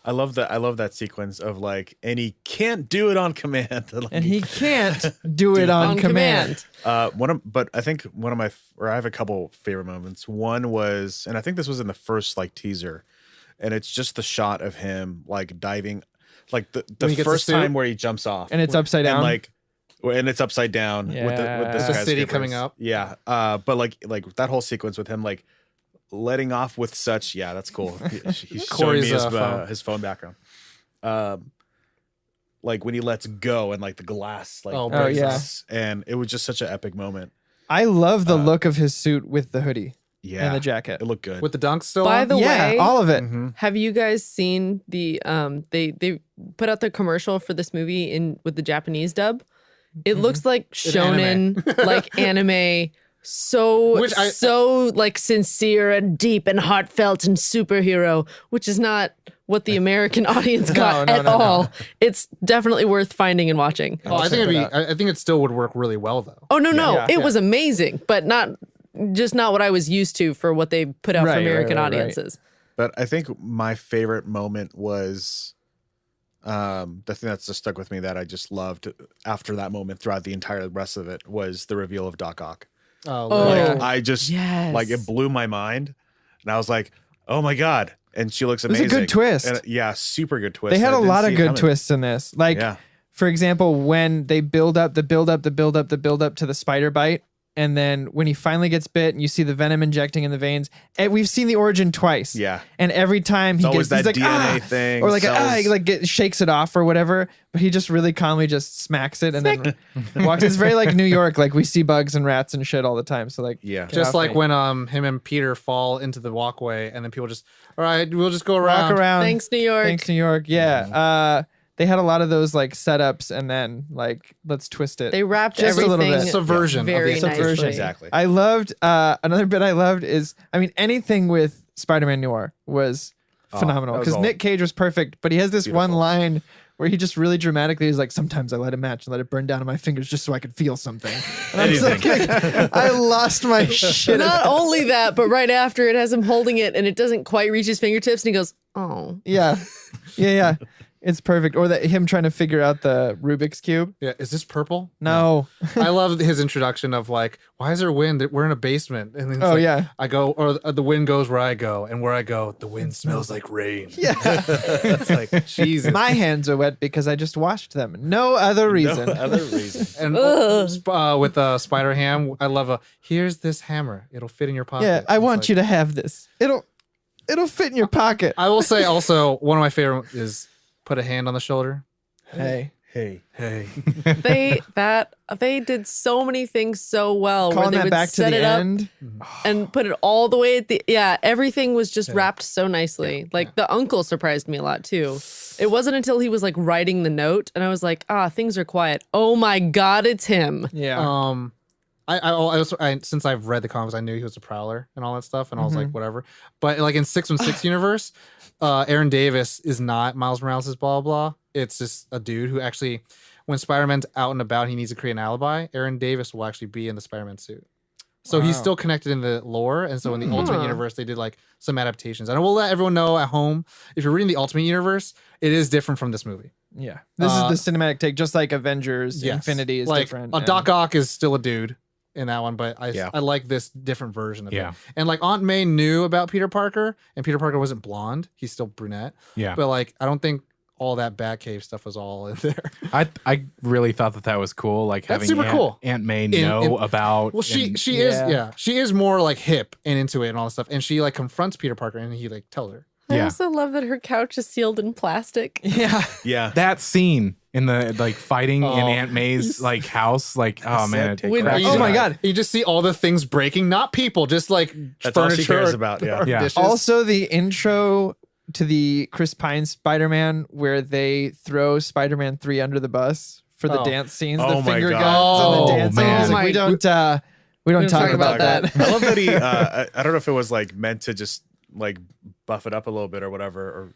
I love that sequence of like, and he can't do it on command. Like, And he can't do it on command. but I think I have a couple favorite moments. One was, and I think this was in the first like teaser, and it's just the shot of him like diving, like the When he gets the first suit? time where he jumps off, And it's upside down. and like, and it's upside down with this Yeah. The guy's city skipper's. coming up. Yeah, but like that whole sequence with him like letting off with such, yeah, that's cool. He's showing me Corey's, phone. his phone background. Like when he lets go and like the glass like Oh, breaks, and it was just such an epic moment. I love the look of his suit with the hoodie Yeah, and the jacket. it looked good. With the dunks still By on? the yeah, way, all of it. Mhm. have you guys seen the they put out the commercial for this movie with the Japanese dub? It looks like shonen, like anime, so Which I- so like sincere and deep and heartfelt and superhero, which is not what the American audience got no, at no, no. all. It's definitely worth finding and watching. Oh, I think I think it still would work really well though. Oh no, Yeah. it was amazing, but not what I was used to for what they put out Right, for right, American right, right. audiences. But I think my favorite moment was the thing that's just stuck with me that I just loved after that moment throughout the entire rest of it was the reveal of Doc Ock. Oh, Like I just Yes. like it blew my mind, and I was like, "Oh my god!" And she looks was amazing. a good twist. And, yeah, super good twist. They had I a didn't lot see of it good coming. twists in this. Like, Yeah. for example, when they build up to the spider bite, and then when he finally gets bit and you see the venom injecting in the veins, and we've seen the origin twice. Yeah. And every time he It's always gets, he's that like, DNA thing, or like, cells. he like shakes it off or whatever, but he just really calmly just smacks it and then walks. It's very like New York, like we see bugs and rats and shit all the time. So like, Yeah. get just off like me. when him and Peter fall into the walkway, and then people just, all right, we'll just go around. walk around. Thanks, New York. Thanks, New York. Yeah. They had a lot of those like setups and then like, let's twist it. They wrapped Just a everything little bit. Subversion of the very expectation. nicely. Subversion. Exactly. I loved another bit I loved is anything with Spider-Man Noir was phenomenal that was because all Nick Cage was perfect, but he has this one beautiful. line where he just really dramatically is like, sometimes I light a match and let it burn down on my fingers just so I could feel something. And I was like, I lost my shit. Not only that, but right after it has him holding it and it doesn't quite reach his fingertips and he goes, oh. Yeah. It's perfect. Or that him trying to figure out the Rubik's Cube. Yeah, is this purple? No. I love his introduction of like, why is there wind? We're in a basement. And then it's Oh, like, yeah. I go, or the wind goes where I go, and where I go, the wind smells like rain. Yeah. It's like, Jesus. My hands are wet because I just washed them. No other reason. No other reason. And with Spider Ham, I love here's this hammer. It'll fit in your pocket. Yeah, I want you to have this. It'll fit in your pocket. I will say also, one of my favorite is put a hand on the shoulder. Hey. Hey. Hey. They did so many things so well. Calling where they that would back to set the it up end. and put it all the way at the everything was just wrapped so nicely. Like the uncle surprised me a lot too. It wasn't until he was like writing the note and I was like, things are quiet. Oh my god, it's him. Yeah. I since I've read the comics, I knew he was a Prowler and all that stuff, and I was like, whatever. But like in 616 universe, Aaron Davis is not Miles Morales' blah blah. It's just a dude who actually, when Spider-Man's out and about, he needs to create an alibi. Aaron Davis will actually be in the Spider-Man suit. So he's Wow. still connected in the lore, and so in the Ultimate Universe, they did like some adaptations. And I will let everyone know at home, if you're reading the Ultimate Universe, it is different from this movie. Yeah. This is the cinematic take, just like Avengers Yes. Infinity is like, different. Doc Ock is still a dude in that one, but Yeah. I like this different version of Yeah. it. And like Aunt May knew about Peter Parker, and Peter Parker wasn't blonde; he's still brunette. Yeah. But like, I don't think all that Batcave stuff was all in there. I really thought that was cool. Like That's having super cool. Aunt May know about. Well, she and- she is more like hip and into it and all that stuff, and she like confronts Peter Parker, and he like tells her. I Yeah. also love that her couch is sealed in plastic. Yeah. Yeah. that scene in the like fighting in Oh. Aunt May's like house, like oh man, it When- cracks Oh me my up. God. You just see all the things breaking, not people, just like That's all furniture. she cares about, yeah. or Yeah. dishes. Also, the intro to the Chris Pine Spider-Man where they throw Spider-Man 3 under the bus for the Oh. dance scenes, Oh the my finger God. guns and the Oh, dance man. scenes. Like, we don't talk about that. I love that he. I don't know if it was like meant to just like buff it up a little bit or whatever,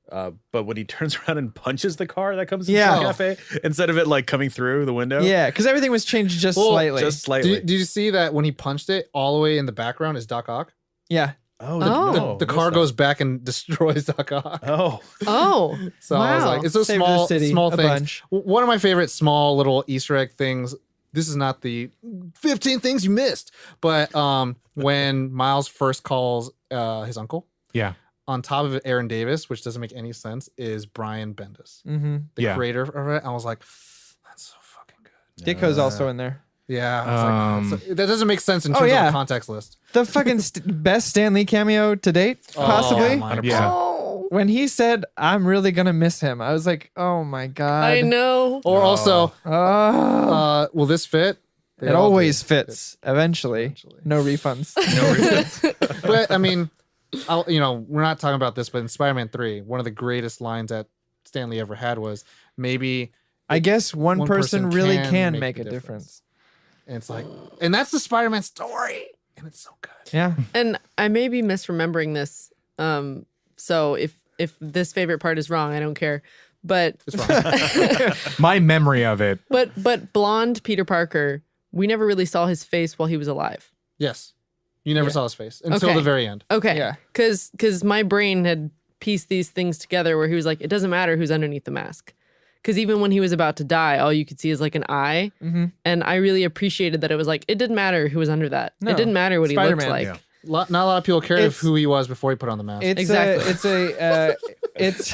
or but when he turns around and punches the car that comes into Yeah. the cafe instead of it like coming through the window. Yeah, because everything was changed just Well, slightly. just slightly. Did you see that when he punched it, all the way in the background is Doc Ock? Yeah. Oh, Oh. no, The missed car that. goes back and destroys Doc Ock. Oh, Oh. So I was Wow. like, it's those Saved the small, city small a things. bunch. One of my favorite small little Easter egg things. This is not the 15 things you missed, but when Miles first calls his uncle, Yeah, on top of it, Aaron Davis, which doesn't make any sense, is Brian Bendis, Mm-hmm. the Yeah. creator of it. I was like, that's so fucking good. Ditko's also in there. Yeah, I was like, that doesn't make sense in Oh, terms yeah. of a context list. The fucking best Stan Lee cameo to date, possibly. my 100%. yeah. Oh. When he said, "I'm really gonna miss him," I was like, "Oh my god!" I know. Or also, Oh, will this fit? They it all always do. fits. Eventually, no refunds. But I mean, we're not talking about this, but in Spider-Man 3, one of the greatest lines that Stan Lee ever had was maybe, I guess one One person person really can can make make the a difference. difference. and it's like, and that's the Spider-Man story, and it's so good. Yeah. And I may be misremembering this. So if this favorite part is wrong, I don't care. But It's wrong. My memory of it. but blonde Peter Parker, we never really saw his face while he was alive. Yes, you never Yeah. saw his face until Okay. the very end. Okay. Yeah. Because my brain had piece these things together where he was like, it doesn't matter who's underneath the mask. Because even when he was about to die, all you could see is like an eye. Mm-hmm. And I really appreciated that it was like, it didn't matter who was under that. No. It didn't matter what he looked Spider-Man. like. Yeah. Not a lot of people cared of It's- who he was before he put on the mask. Exactly. It's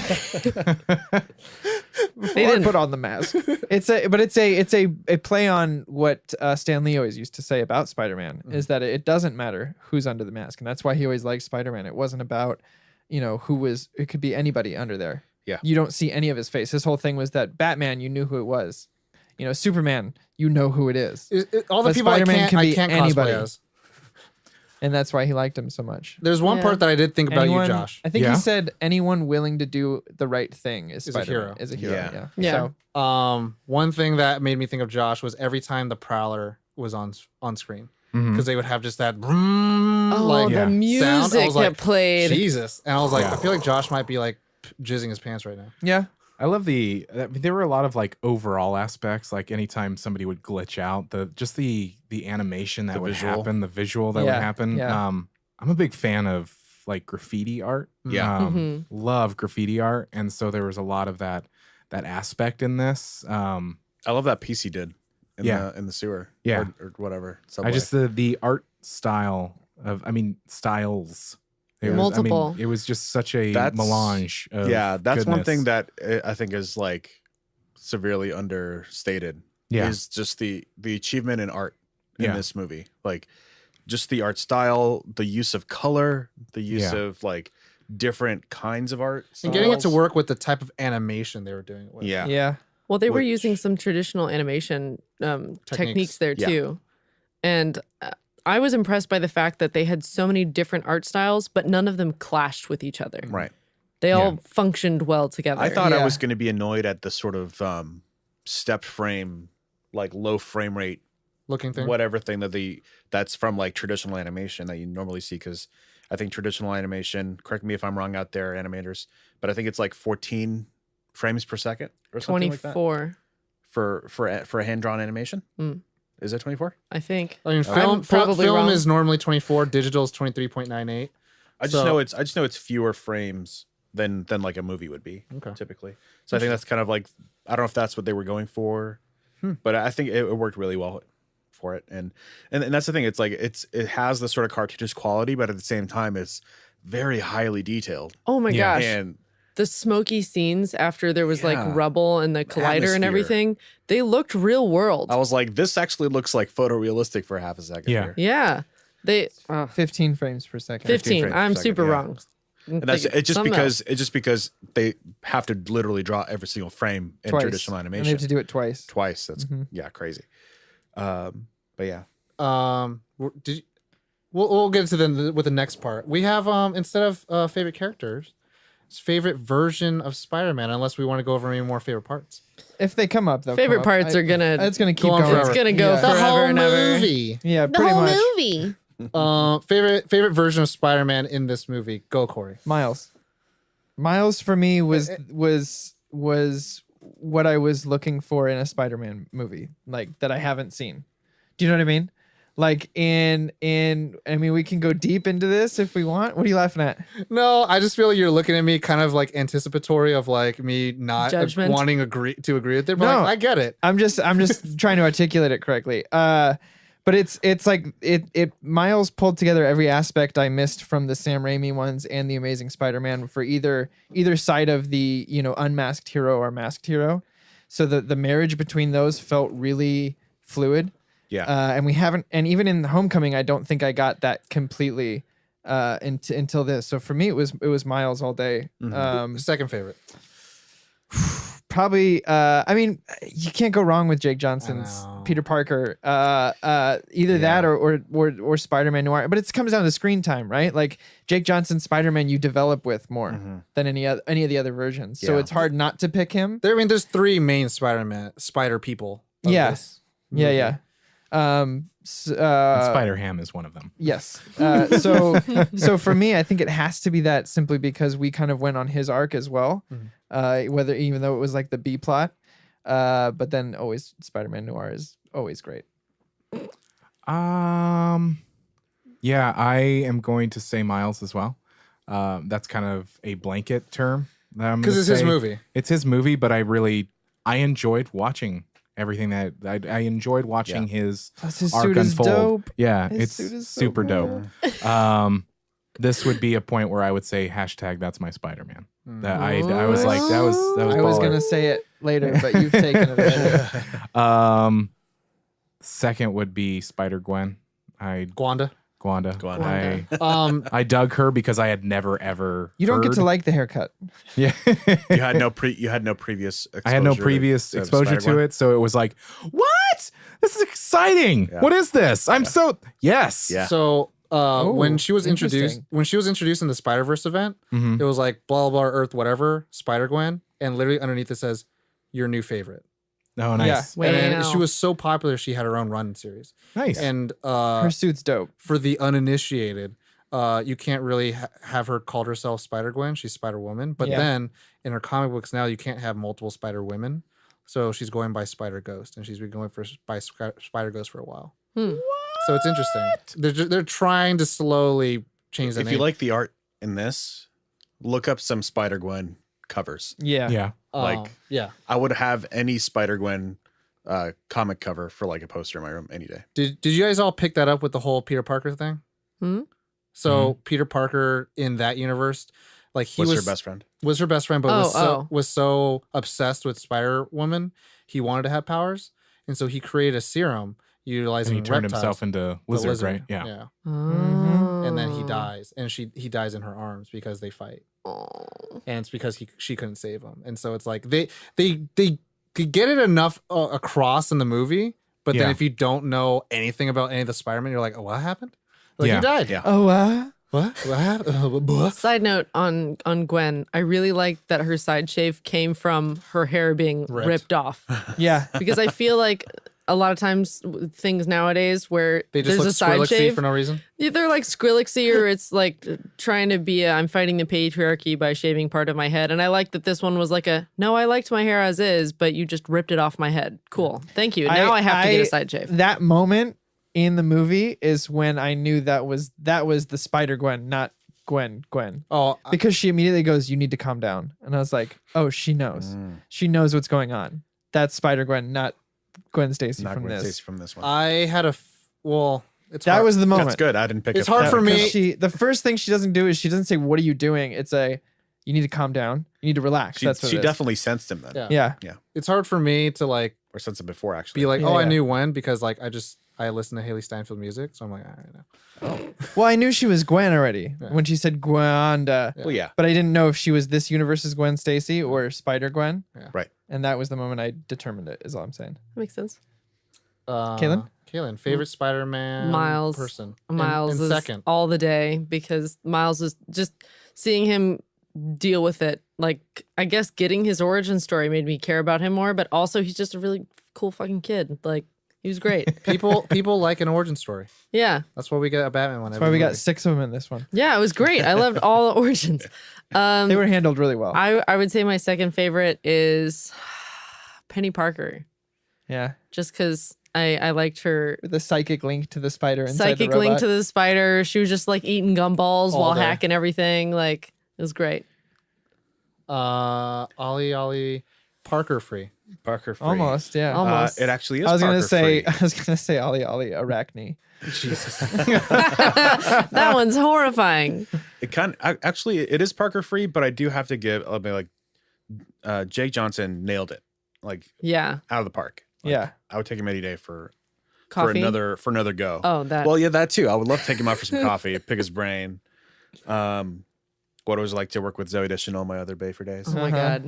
They didn't. put on the mask. It's a play on what Stan Lee always used to say about Spider-Man is that it doesn't matter who's under the mask, and that's why he always liked Spider-Man. It wasn't about who was. It could be anybody under there. Yeah. You don't see any of his face. His whole thing was that Batman, you knew who it was. Superman, you know who it is. All the But people Spider-Man I can be can't anybody. cosplay as. And that's why he liked him so much. There's one Yeah. part that I did think about you, Josh. I think Yeah? he said anyone willing to do the right thing is a Spider-Man. hero. Is a hero. Yeah. Yeah. Yeah. So One thing that made me think of Josh was every time the Prowler was on screen, Mhm. because they would have just that like the Yeah. music sound. I was like, that played. Jesus, and I was like, Yeah. I feel like Josh might be like jizzing his pants right now. yeah. I love there were a lot of like overall aspects. Like anytime somebody would glitch out, the animation that The would visual. happen, the visual that would Yeah, happen. yeah. I'm a big fan of like graffiti art. Yeah. Love graffiti art, and so there was a lot of that aspect in this. I love that piece he did in Yeah. the sewer. Yeah. Or whatever. I Subway. just the art style styles. Multiple. It was just such a That's- melange. Of that's one thing goodness. that I think is like severely understated. Yeah. Is just the achievement in art in Yeah. this movie. Like just the art style, the use of color, the use Yeah. of like different kinds of art. And getting it to styles. work with the type of animation they were doing it with. Yeah. Yeah. Well, they were Which- using some traditional animation techniques there Yeah. too. And I was impressed by the fact that they had so many different art styles, but none of them clashed with each other. Right. They all functioned well together. I thought I Yeah. was going to be annoyed at the sort of stepped frame, like low frame rate, Looking thing. whatever thing that's from like traditional animation that you normally see. Because I think traditional animation, correct me if I'm wrong out there, animators, but I think it's like 14 frames per second or something like that 24, for a hand drawn animation. Mm. Is it 24? I think. I mean, I'm probably film wrong. is normally 24. Digital is 23.98. I just So- know it's fewer frames than like a movie would be Okay. typically. So I think that's kind of like, I don't know if that's what they were going for, but I think it worked really well for it. And that's the thing. It's like it has this sort of cartoonish quality, but at the same time, it's very highly detailed. Oh my Yeah. gosh. And The smoky scenes after there was Yeah. like rubble and the collider Atmosphere. and everything, they looked real world. I was like, this actually looks like photorealistic for half a second. Yeah. Here. Yeah. They 15 frames per second. 15. frames per I'm second, super yeah. wrong. And that's Think- it's just something else. because they have to literally draw every single frame in Twice. traditional And they animation have to do it twice. twice. That's Mhm. yeah, crazy. But yeah. Did you, we'll get to with the next part. We have instead of favorite characters, it's favorite version of Spider-Man. Unless we want to go over any more favorite parts. If they come up, though. Favorite parts are gonna It's gonna keep on going. forever. It's gonna go Yeah. The forever whole and ever. movie. Yeah, pretty much. movie. Favorite version of Spider-Man in this movie. Go, Corey. Miles for me was what I was looking for in a Spider-Man movie, like that I haven't seen. Do you know what I mean? Like I mean, we can go deep into this if we want. What are you laughing at? No, I just feel like you're looking at me kind of like anticipatory of like me not Judgment. wanting to agree with it. But No. like, I get it. I'm just trying to articulate it correctly. But it's like it Miles pulled together every aspect I missed from the Sam Raimi ones and the Amazing Spider-Man for either side of the unmasked hero or masked hero. So the marriage between those felt really fluid. Yeah. And we haven't, and even in Homecoming, I don't think I got that completely until this. So for me, it was Miles all day. Second favorite. Probably, I mean, you can't go wrong with Jake Johnson's know. Peter Parker. Either that or Spider-Man Noir. But it comes down to screen time, right? Like Jake Johnson's Spider-Man, you develop with more than any of the other versions. So Yeah. it's hard not to pick him. There's three main spider people. of Yeah. this Yeah, movie. yeah. And Spider Ham is one of them. Yes. So for me, I think it has to be that simply because we kind of went on his arc as well. Even though it was like the B plot, but then always Spider-Man Noir is always great. Yeah, I am going to say Miles as well. That's kind of a blanket term. Because it's his movie. It's his movie, but I enjoyed watching everything that I enjoyed watching his Plus his arc suit is unfold. dope. Yeah, His it's suit is so super cool. dope. This would be a point where I would say hashtag that's my Spider-Man. That I was like that was I was baller. gonna say it later, but you've taken it later. Second would be Spider-Gwen. Gwanda. Gwanda. I dug her because I had never ever. You don't get to heard- like the haircut. Yeah. You had no previous exposure I had no previous exposure to Spider-Gwen? it, so it was like, what? This is exciting. Yeah. What is this? I'm so yes. Yeah. So when she was introduced interesting. in the Spider-Verse event, Mhm. it was like blah blah Earth whatever Spider-Gwen, and literally underneath it says your new favorite. Oh, nice. Wow. And then she was so popular she had her own run series. Nice. And Her suit's dope. for the uninitiated, you can't really have her called herself Spider-Gwen. She's Spider-Woman. But Yeah. then in her comic books now, you can't have multiple Spider-Women. So she's going by Spider-Ghost, and she's been going by Spider-Ghost for a while. So it's interesting. They're trying to slowly change the If name. you like the art in this, look up some Spider-Gwen covers. Yeah. yeah. like- yeah. I would have any Spider-Gwen comic cover for like a poster in my room any day. Did you guys all pick that up with the whole Peter Parker thing? Hmm? So Peter Parker in that universe, like he What's was her best friend? was her best friend, but Oh, was so obsessed with Spider-Woman, he wanted to have powers, and so he created a serum And utilizing he turned reptiles, himself into the lizard, right? Yeah. yeah. Oh. And then he dies, and he dies in her arms because they fight, Oh. and it's because she couldn't save him, and so it's like they could get it enough across in the movie, but then Yeah. if you don't know anything about any of the Spider-Man, you're like, oh, what happened? Like Yeah. he died. Yeah. Oh, What happened? Side note on Gwen, I really like that her side shave came from her hair being ripped off yeah. because I feel like a lot of times things nowadays where They just there's look a side Skrillex-y shave, for no reason. they're like Skrillex-y or it's like trying to be I'm fighting the patriarchy by shaving part of my head. And I like that this one was like no, I liked my hair as is, but you just ripped it off my head. Cool. Thank you. Now I have to get a side shave. That moment in the movie is when I knew that was the Spider-Gwen, not Gwen. Oh, Because she immediately goes, "You need to calm down," and I was like, "Oh, she knows. She knows what's going on. That's Spider-Gwen, not Gwen Stacy Not from Gwen this." Stacy from this one. I had it's That hard. was the moment. That's good. I didn't pick It's up. hard that for because- me. The first thing she doesn't do is she doesn't say, "What are you doing?" It's you need to calm down. You need to relax. She, That's what she it is. definitely sensed him then. Yeah. Yeah. It's hard for me to like Or sensed him before actually. be like, Yeah, oh, I yeah. knew when because like I listen to Haley Steinfeld music, so I'm like, all right now. Well, I knew she was Gwen already Yeah. when she said Gwanda, Well, yeah. but I didn't know if she was this universe's Gwen Stacy or Spider-Gwen. Right. And that was the moment I determined it, is all I'm saying. That makes sense. Kaylin, favorite Spider-Man Miles. person. Miles and is second. all the day because Miles is just seeing him deal with it. Like, I guess getting his origin story made me care about him more, but also he's just a really cool fucking kid. Like, he was great. People like an origin story. Yeah. That's why we get a Batman one. that's why we got 6 of them in this one. Yeah, it was great. I loved all the origins. They were handled really well. I would say my second favorite is Penny Parker, yeah. just because I liked her With the psychic link to the spider inside psychic the link robot. to the spider. She was just like eating gumballs All while day. hacking everything. Like, it was great. Ollie Parker free. Parker free. Almost, yeah. Almost. It actually is. I was gonna Parker say free. Ollie Arachne. Jesus. That one's horrifying. It actually it is Parker free, but I do have to give. I'll be like, Jake Johnson nailed it, like Yeah. out of the park. Like, Yeah. I would take him any day for Coffee. for another go. Oh, that. Well, yeah, that too. I would love to take him out for some coffee, pick his brain. What it was like to work with Zoe Deschanel, my other Bay for days. Oh my Uh-huh.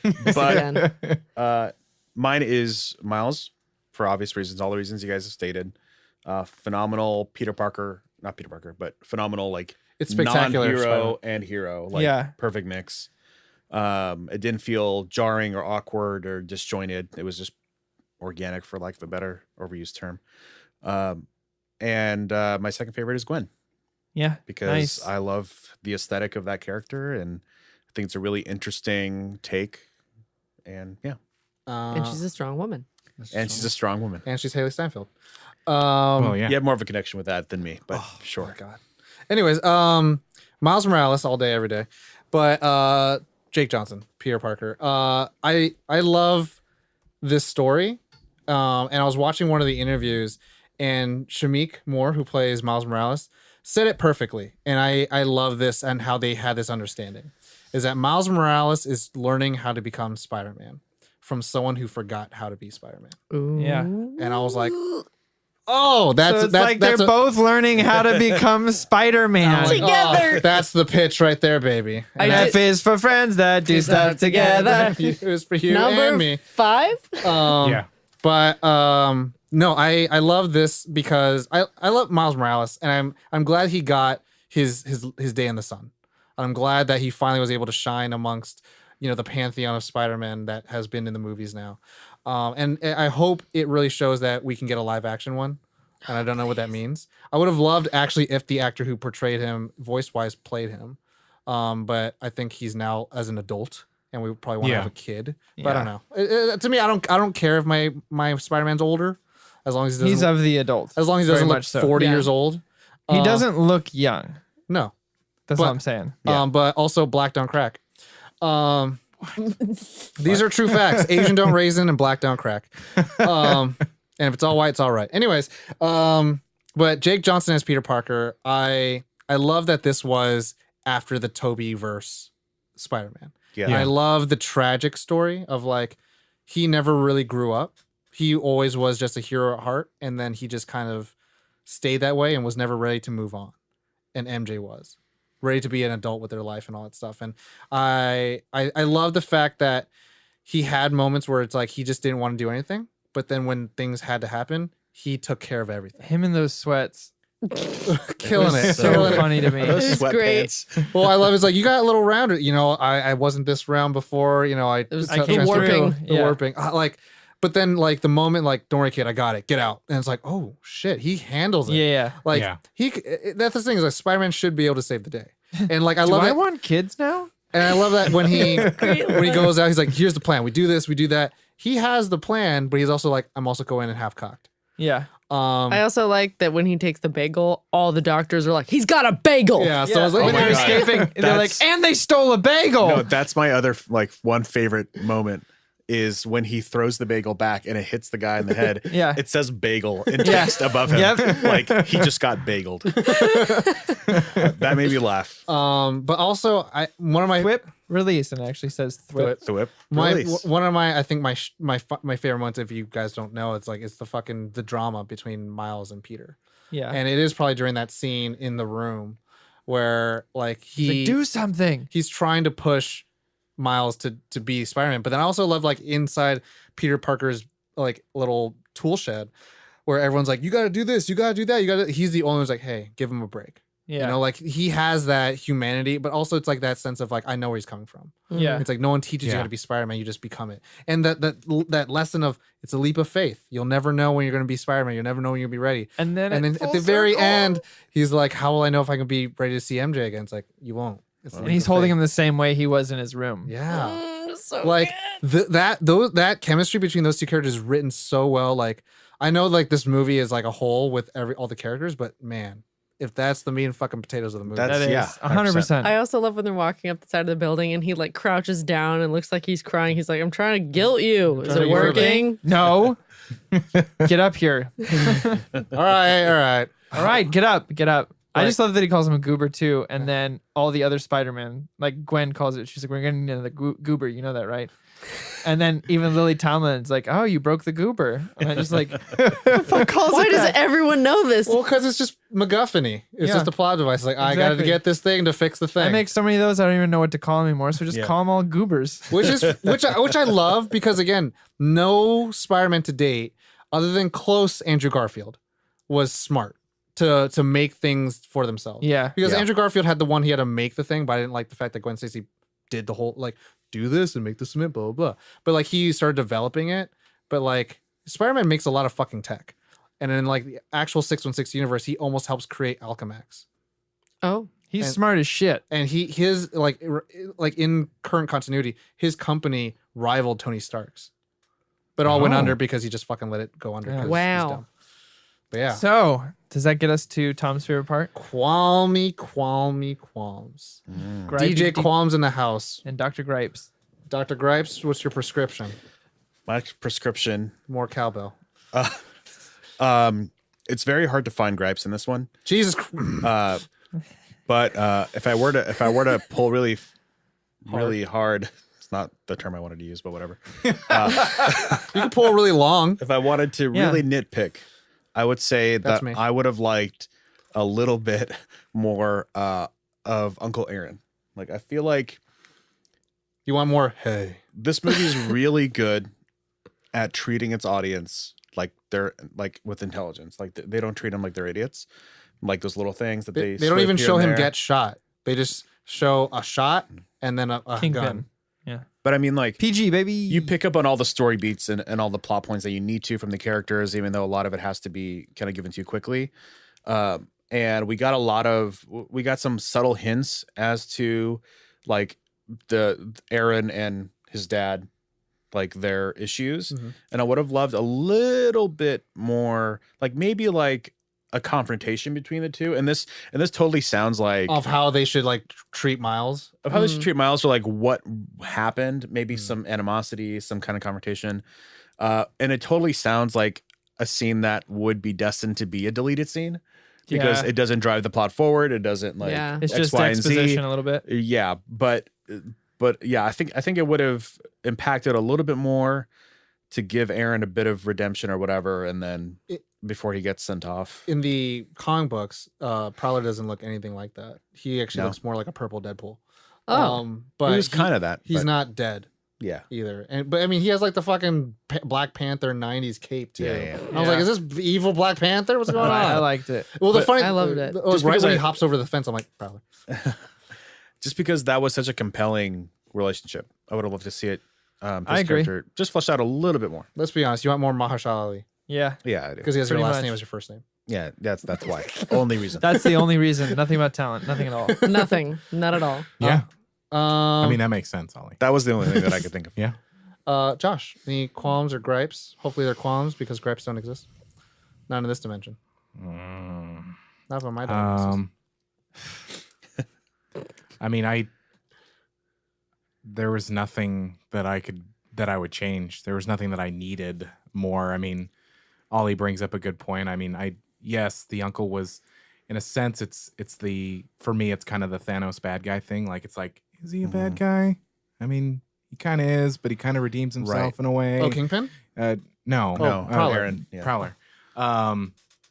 God. But Again. mine is Miles for obvious reasons, all the reasons you guys have stated. Phenomenal Peter Parker, not Peter Parker, but phenomenal like It's spectacular. non-hero and hero, like Yeah. perfect mix. It didn't feel jarring or awkward or disjointed. It was just organic, for lack of a better overused term. And my second favorite is Gwen Yeah. because nice. I love the aesthetic of that character and I think it's a really interesting take. And yeah, And she's a strong woman. and she's a strong woman. and she's Haley Steinfeld. Oh yeah. You have more of a connection with that than me, but Oh sure. my God. Anyways, Miles Morales all day, every day. But Jake Johnson, Peter Parker. I love this story. And I was watching one of the interviews, and Shamik Moore, who plays Miles Morales, said it perfectly. And I love this and how they had this understanding. Is that Miles Morales is learning how to become Spider-Man from someone who forgot how to be Spider-Man. Yeah. And I was like, oh, So it's like they're both learning how to become Spider-Man. Together. That's the pitch right there, baby. And F is for friends that do stuff together. it was for you Number and me. 5. Yeah. But no, I love this because I love Miles Morales, and I'm glad he got his day in the sun. I'm glad that he finally was able to shine amongst, the pantheon of Spider-Man that has been in the movies now. And I hope it really shows that we can get a live action one. And I don't know what that means. I would have loved actually if the actor who portrayed him voice wise played him. But I think he's now as an adult, and we probably want to have a kid. But I don't know. To me, I don't care if my Spider-Man's older, as long as He's of the adult. as long as he doesn't very look much so. 40 years old. He doesn't look young. No. That's But- what I'm saying. But also black don't crack. These are true facts. Asian don't raisin and black don't crack. And if it's all white, it's all right. Anyways, but Jake Johnson as Peter Parker, I love that this was after the Tobey verse Spider-Man. Yeah. I love the tragic story of like he never really grew up. He always was just a hero at heart, and then he just kind of stayed that way and was never ready to move on. And MJ was ready to be an adult with their life and all that stuff. And I love the fact that he had moments where it's like he just didn't want to do anything, but then when things had to happen, he took care of everything. Him in those sweats. Killing it. So Killing it. funny to me. Those It's great. sweatpants. Well, I love it's like you got a little rounder. I wasn't this round before. I was t- the transferred- warping. the Yeah. warping. But then like the moment like don't worry, kid, I got it. Get out. And it's like oh shit, he handles it. Yeah. Like Yeah. that's the thing is like Spider-Man should be able to save the day. And like I Do love I it. want kids now? And I love that when he goes out, he's like, here's the plan. We do this, we do that. He has the plan, but he's also like, I'm also going in half cocked. Yeah. I also like that when he takes the bagel, all the doctors are like, he's got a bagel. Yeah, so I was like, when my they're God. escaping, they're like, That's- and they stole a bagel. No, that's my other one favorite moment is when he throws the bagel back and it hits the guy in the head. Yeah. It says bagel in text above him. Yep. Like he just got bageled. That made me laugh. but also one of my Thwip release, and it actually says thwip. The whip. my Release. one of my I think my favorite moments, if you guys don't know, it's the drama between Miles and Peter. Yeah. And it is probably during that scene in the room where like He's like, do something. he's trying to push Miles to be Spider-Man. But then I also love like inside Peter Parker's like little tool shed where everyone's like, you got to do this, you got to do that, he's the only one's like, hey, give him a break. Yeah. Like he has that humanity, but also it's like that sense of like, I know where he's coming from. Yeah. It's like no one teaches you Yeah. how to be Spider-Man, you just become it. And that lesson of it's a leap of faith. You'll never know when you're going to be Spider-Man. You'll never know when you'll be ready. And then And then at at the the very end, he's like, how will I know if I can be ready to see MJ again? It's like, you won't. It's a And leap he's of holding faith. him the same way he was in his room. Yeah. So Like that chemistry between those two characters is written so well. Like I know like this movie is like a whole with all the characters, but man, if that's the meat and fucking potatoes of the movie, That's- That is yeah, 100%. I also love when they're walking up the side of the building and he like crouches down and looks like he's crying. He's like, I'm trying to guilt you. Is trying to it guilt you. working? No. Get up here. all right. All right, get up. I just love that he calls him a goober too, and then all the other Spider-Man, like Gwen calls it, she's like, we're gonna need another goober, you know that, right? And then even Lily Tomlin's like, oh, you broke the goober. And I'm just like, the fuck calls Why it does that? everyone know this? Well, because it's just MacGuffin-y. It's Yeah. just a plot device. Like I got to Exactly. get this thing to fix the thing. I make so many of those, I don't even know what to call them anymore. So just Yeah. call them all goobers. which I love because again, no Spider-Man to date, other than close Andrew Garfield, was smart to make things for themselves. Yeah. Because Yeah. Andrew Garfield had the one he had to make the thing, but I didn't like the fact that Gwen Stacy did the whole like do this and make the cement, blah blah blah. But like he started developing it. But like Spider-Man makes a lot of fucking tech. And in like the actual 616 universe, he almost helps create Alchemax. Oh, He's And- smart as shit. And his like in current continuity, his company rivaled Tony Stark's. But all went Oh. under because he just fucking let it go under. Yeah. 'cause he's Wow. dumb. But yeah. So Does that get us to Tom's favorite part? Qualms. Gripey DJ Qualms in the house. and Dr. Gripes. Dr. Gripes, what's your prescription? My prescription. More cowbell. It's very hard to find gripes in this one. Jesus Christ. But if I were to pull really hard, it's not the term I wanted to use, but whatever. You can pull really long. If I wanted to Yeah. really nitpick, I would say That's that me. I would have liked a little bit more of Uncle Aaron. Like, I feel like You want more? Hey. this movie is really good at treating its audience like they're like with intelligence. Like they don't treat them like they're idiots. Like those little things that They they don't slip even here show and him there. get shot. They just show a shot and then a gun. Kingpin. Yeah. But I mean, like, PG, baby. you pick up on all the story beats and all the plot points that you need to from the characters, even though a lot of it has to be kind of given to you quickly. And we got some subtle hints as to like the Aaron and his dad, like their issues. Mhm. And I would have loved a little bit more, like maybe like a confrontation between the two. And this totally sounds like Of how they should like treat Miles. of how they should treat Miles, or like what happened, maybe Mm. some animosity, some kind of confrontation. And it totally sounds like a scene that would be destined to be a deleted scene because Yeah. it doesn't drive the plot forward. It doesn't like Yeah. It's X, just Y, and Z. exposition a little bit. Yeah, but yeah, I think it would have impacted a little bit more to give Aaron a bit of redemption or whatever, and then before he gets sent off. In the comic books, Prowler doesn't look anything like that. He actually No. looks more like a purple Deadpool. Oh. But He was kind of that. he's but not dead Yeah. either. But I mean, he has like the fucking Black Panther '90s cape too. Yeah. I was like, is this evil Black Panther? What's going on? I liked it. Well, the But- funny, I loved it. Right Just when because he I- hops over the fence, I'm like, Prowler. Just because that was such a compelling relationship, I would have loved to see it. His I agree. character just fleshed out a little bit more. Let's be honest. You want more Mahershala Ali Yeah. Yeah, I do. because he has your Pretty last much. name as your first name. Yeah, that's why. Only reason. That's the only reason. Nothing about talent. Nothing at all. Nothing. Not at all. Yeah. I I mean, that makes sense, Ollie. That was the only thing that I could think of. Yeah. Josh, any qualms or gripes? Hopefully they're qualms because gripes don't exist. Not in this dimension. Not on my dimension. I mean, there was nothing that I would change. There was nothing that I needed more. I mean, Ollie brings up a good point. I mean, yes, the uncle was, in a sense, for me, it's kind of the Thanos bad guy thing. Like, it's like, is he a bad guy? I mean, he kind of is, but he kind of redeems himself Right. in a way. Oh, Kingpin? No, Prowler. Aaron. Yeah. Prowler.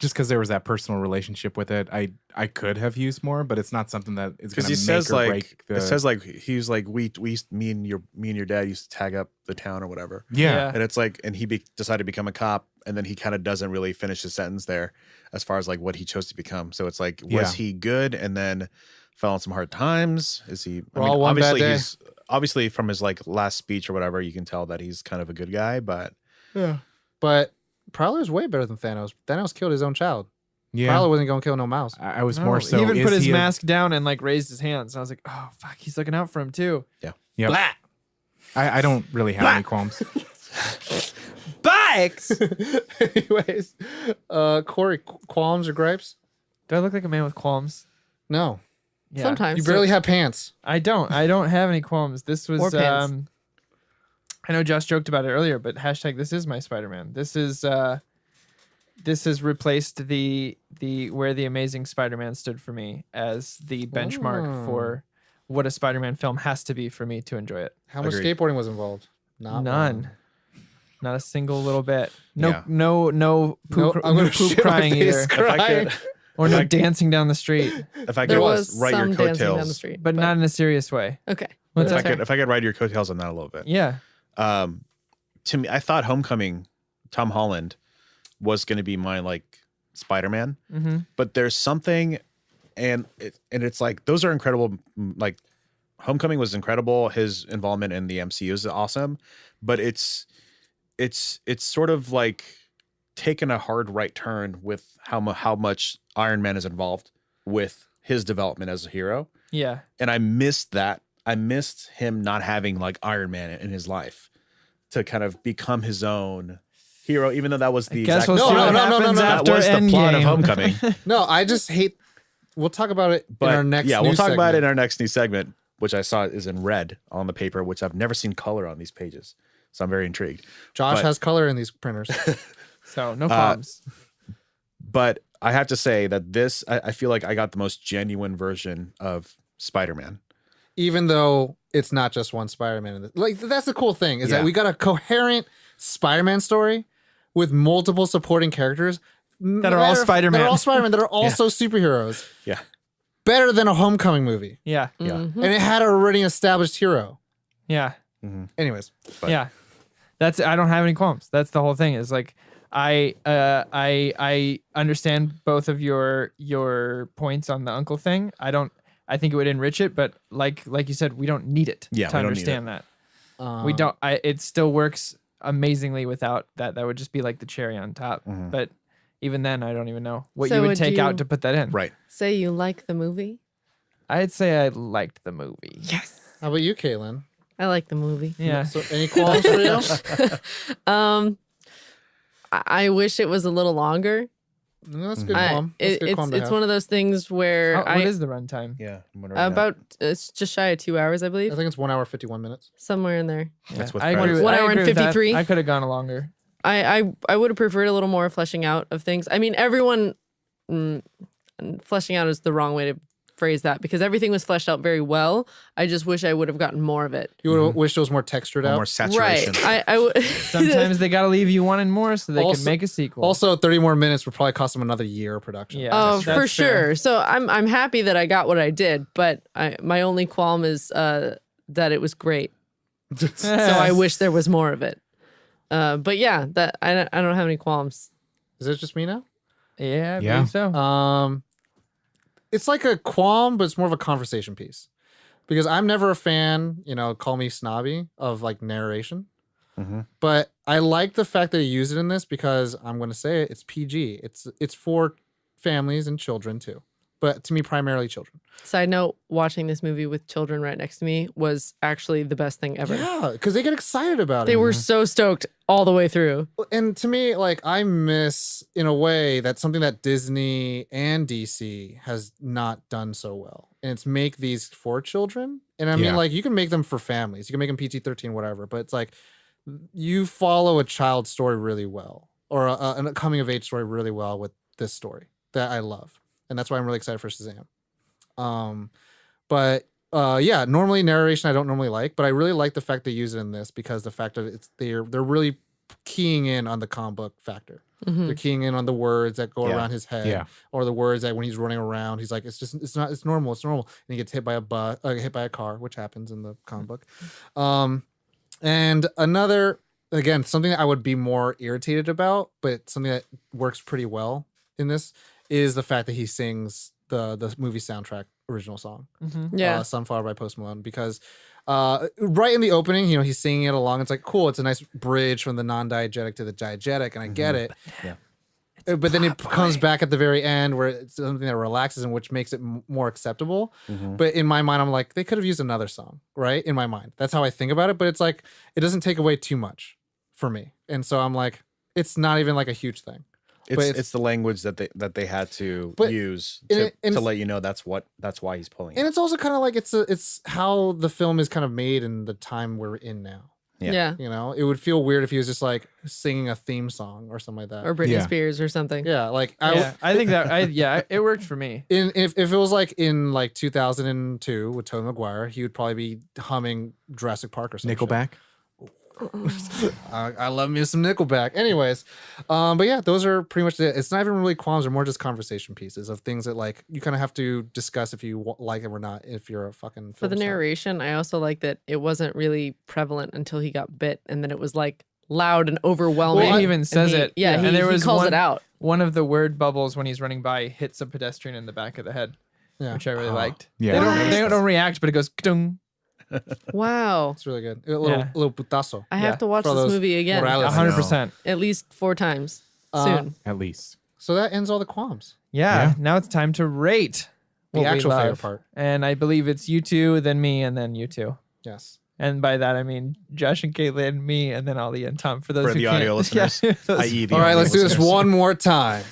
Just because there was that personal relationship with it, I could have used more, but it's not something that is going Because to he make says or like break the. it says like he was like me and your dad used to tag up the town or whatever. yeah. And it's like, and he decided to become a cop, and then he kind of doesn't really finish his sentence there, as far as like what he chose to become. So it's like, was Yeah. he good and then fell on some hard times? Is he? We're all one bad obviously day. he's obviously from his like last speech or whatever, you can tell that he's kind of a good guy. But But Prowler's way better than Thanos. Thanos killed his own child. Yeah. Probably wasn't going to kill no mouse. I was No, more so. he even is put his he a- mask down and like raised his hands. And I was like, oh fuck, he's looking out for him too. Yep. Blah. I don't really have any qualms. Bikes. Anyways, Corey, qualms or gripes? Do I look like a man with qualms? No. Yeah. Sometimes. You barely have pants. I don't have any qualms. This was Or pants. I know Josh joked about it earlier, but hashtag this is my Spider-Man. This has replaced the where the Amazing Spider-Man stood for me as the benchmark for what a Spider-Man film has to be for me to enjoy it. How much Agreed. skateboarding was involved? Not None. one. Not a single little bit. No, Yeah. no poop, I'm gonna no poop shit my crying face either, if I crying. could, or no dancing down the street, if I There could was ride some your dancing down the coattails, street, but not in a serious way. Okay. What's if that? I could ride your coattails on that a little bit. Yeah. To me, I thought Homecoming, Tom Holland, was going to be my like Spider-Man, Mm-hmm. but there's something, and it's like those are incredible. Like Homecoming was incredible. His involvement in the MCU is awesome, but it's sort of like taken a hard right turn with how much Iron Man is involved with his development as a hero, Yeah. and I missed that. I missed him not having like Iron Man in his life to kind of become his own hero, even though that was the Guess exact we'll see No, what no, no, no, happens no, no. that after was the plot of Endgame. Homecoming. No, I just hate. We'll talk about it But in our next. yeah, we'll news talk about it in segment. our next news segment, which I saw is in red on the paper, which I've never seen color on these pages. So I'm very intrigued. Josh but- has color in these printers. So no qualms. But I have to say that this, I feel like I got the most genuine version of Spider-Man. Even though it's not just one Spider-Man. In this. Like that's the cool thing is Yeah. that we got a coherent Spider-Man story with multiple supporting characters That are all Spider-Man. That are all Spider-Man. That are also superheroes. Yeah. Better than a Homecoming movie, Yeah. Yeah. Mhm. and it had an already established hero. Yeah. Anyways, But- Yeah. That's I don't have any qualms. That's the whole thing. Is like I understand both of your points on the uncle thing. I think it would enrich it, but like you said, we don't need it Yeah, to we don't need understand that. We don't it still works amazingly without that. That would just be like the cherry on top. But even then I don't even know what So you would would take you- out to put that in. Right. Say you like the movie. I'd say I liked the movie. Yes. how about you, Caitlin? I like the movie. Yeah. So any qualms for you? I wish it was a little longer. No, that's a good qualm. That's a good qualm to It's have. one of those things where What is the runtime? Yeah. I'm wondering that. about it's just shy of 2 hours, I believe, I think it's 1 hour 51 minutes. somewhere in there. That's with I agree credits. with, 1 I hour and agree with that. 53. I could have gone longer. I would have preferred a little more fleshing out of things. I mean, everyone fleshing out is the wrong way to phrase that because everything was fleshed out very well. I just wish I would have gotten more of it. You would have wished it was more textured More out. saturation. Right. I would. Sometimes they gotta leave you wanting more so they Also- can make a sequel. Also, 30 more minutes would probably cost them another year of production. Yeah. Oh, That's for fair. sure. So I'm happy that I got what I did, but my only qualm is that it was great. So I wish there was more of it. But yeah, that I don't have any qualms. Is it just me now? Yeah, I Yeah. believe so. It's like a qualm, but it's more of a conversation piece. Because I'm never a fan, call me snobby, of like narration. But I like the fact that he used it in this because I'm going to say it, it's PG. It's for families and children too. But to me, primarily children. Side note, watching this movie with children right next to me was actually the best thing ever. Yeah, because they get excited about They it. were so stoked all the way through. And to me, like I miss in a way that's something that Disney and DC has not done so well. And it's make these for children. And I mean, Yeah. like you can make them for families. You can make them PG-13, whatever. But it's like you follow a child story really well, or a coming of age story really well with this story that I love, and that's why I'm really excited for Shazam. Yeah, normally narration I don't normally like, but I really like the fact they use it in this because the fact that they're really keying in on the comic book factor. They're keying in on the words that go Yeah. around his head, Yeah. or the words that when he's running around, he's like, it's normal, and he gets hit by a car, which happens in the comic book. And another, again, something that I would be more irritated about, but something that works pretty well in this is the fact that he sings the movie soundtrack original song. Yeah. Sunflower by Post Malone, because right in the opening, he's singing it along. It's like, cool. It's a nice bridge from the non-diegetic to the diegetic, and I get it. Yeah. But then it comes back at the very end where it's something that relaxes and which makes it more acceptable. But in my mind, I'm like, they could have used another song, right? In my mind, that's how I think about it. But it's like, it doesn't take away too much for me, and so I'm like, it's not even like a huge thing. But It's the language that they had to But- use and to it's- let you know that's why he's pulling And it. it's also kind of like it's how the film is kind of made in the time we're in now. Yeah. Yeah. It would feel weird if he was just like singing a theme song or something like that. Or Britney Yeah. Spears or something. Yeah, like I think that it worked for me. if it was like in like 2002 with Tobey Maguire, he would probably be humming Jurassic Park or something. Nickelback. I love me some Nickelback. Anyways, but yeah, those are pretty much it. It's not even really qualms; or more just conversation pieces of things that like you kind of have to discuss if you like them or not. If you're a fucking For the film star. narration, I also like that it wasn't really prevalent until he got bit, and then it was like loud and overwhelming. Well, he even And says it. Yeah, And he, there he was calls one- it out. One of the word bubbles when he's running by hits a pedestrian in the back of the head, Yeah. which I really liked. Yeah. They don't react, but it goes dung. Wow. It's really good. A little putazo. I have Yeah. to watch For this those movie again. Morales. 100%. At least 4 times soon. At least. So that ends all the qualms. Yeah. Yeah. Now it's time to rate The what we actual favorite love. part. And I believe it's you two, then me, and then you two. Yes. And by that I mean Josh and Caitlin, me, and then Ollie and Tom. For those For who the can't. audio listeners, those- i.e. the All right, audio let's do this listeners. one more time.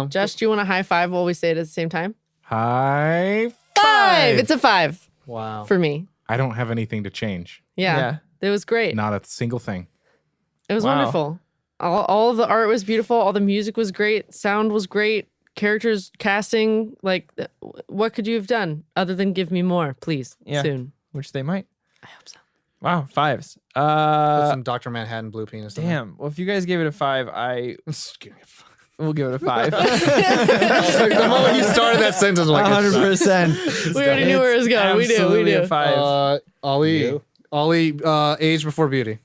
Josh, do you want a high five while we say it at the same time? High Five. It's a 5 Wow. for me. I don't have anything to change. Yeah. Yeah. It was great. Not a single thing. It was Wow. wonderful. All of the art was beautiful. All the music was great. Sound was great. Characters, casting, like, what could you have done other than give me more, please, Yeah. soon? Which they might. I hope so. Wow, 5s. Put some Dr. Manhattan blue penis. in there. Damn. Well, if you guys gave it a 5, I Just give me a fuck. will give it a 5. Like, the moment you started that sentence, I'm like, 100%. We already knew where it was going. We do. Absolutely a 5. Ollie, age before beauty.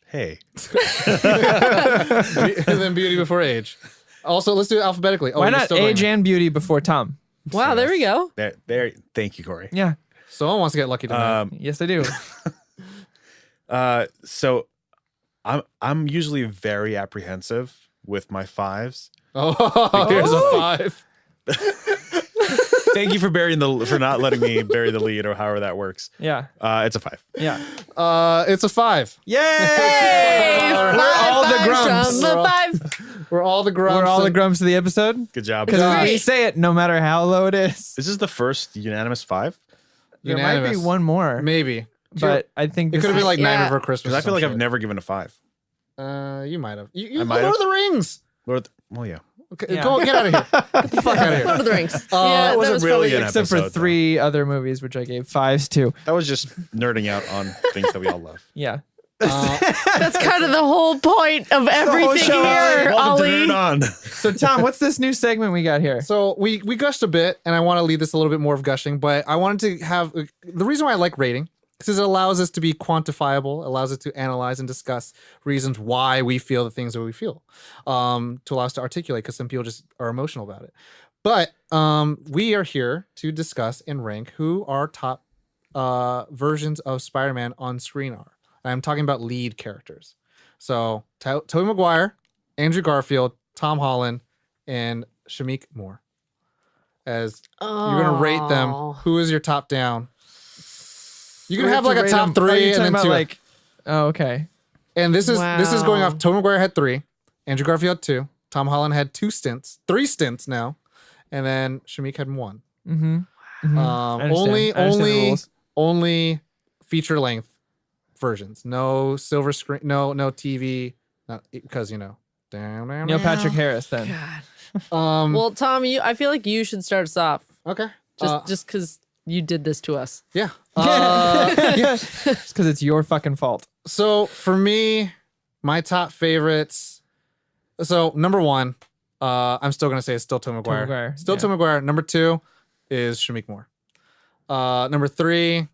Hey, And then beauty before age. Also, let's do it alphabetically. Oh, Why you're not still doing age it. and beauty before Tom? Wow, there we go. there. Thank you, Corey. Yeah. Someone wants to get lucky tonight. Yes, I do. So I'm usually very apprehensive with my 5s. Oh, here's a 5. Thank you for not letting me bury the lead or however that works. Yeah. It's a 5. Yeah. It's a 5. Yay! We're all the grumps. We're all the grumps. We're all the and- grumps of the episode. Good job. Because Gosh. we say it no matter how low it is. This is the first unanimous 5 There might be Unanimous. one more. Maybe. But I think It could have been like Yeah. Nightmare Before Christmas. because I or feel like some I've never given a 5. shit. You might have. You I might Lord have. of the Rings. Well, yeah. Okay, Yeah. Go get out of here. Get the fuck out of Lord here. of the Rings. that that wasn't was really probably- an except for episode, 3 other movies, which I gave 5s to. That was just nerding out on things that we all love. Yeah. That's kind of the whole point of everything show, here, Welcome to Ollie. Nerd On. So Tom, what's this new segment we got here? So we gushed a bit, and I want to lead this a little bit more of gushing, but I wanted to have the reason why I like rating is it allows us to be quantifiable, allows us to analyze and discuss reasons why we feel the things that we feel, to allow us to articulate, because some people just are emotional about it. But we are here to discuss and rank who our top versions of Spider-Man on screen are. I'm talking about lead characters. So Tobey Maguire, Andrew Garfield, Tom Holland, and Shamik Moore. As you're gonna rate them, who is your top down? You can We have to like a rate top them- are you 3 and talking then about 2. like, oh, okay. And this is going Wow. off. Tobey Maguire had 3, Andrew Garfield had 2, Tom Holland had 2 stints, 3 stints now, and then Shamik had 1. Mm-hmm. I understand. Only I understand the only rules. only feature length versions. No silver screen. No TV. Not because Neil Patrick Harris then. God. Well, Tom, I feel like you should start us off Okay. just because you did this to us. Yeah. It's because it's your fucking fault. So for me, my top favorites. So number 1, I'm still gonna say it's still Tobey Maguire. Maguire, Still yeah. Tobey Maguire. Number 2 is Shamik Moore. Number 3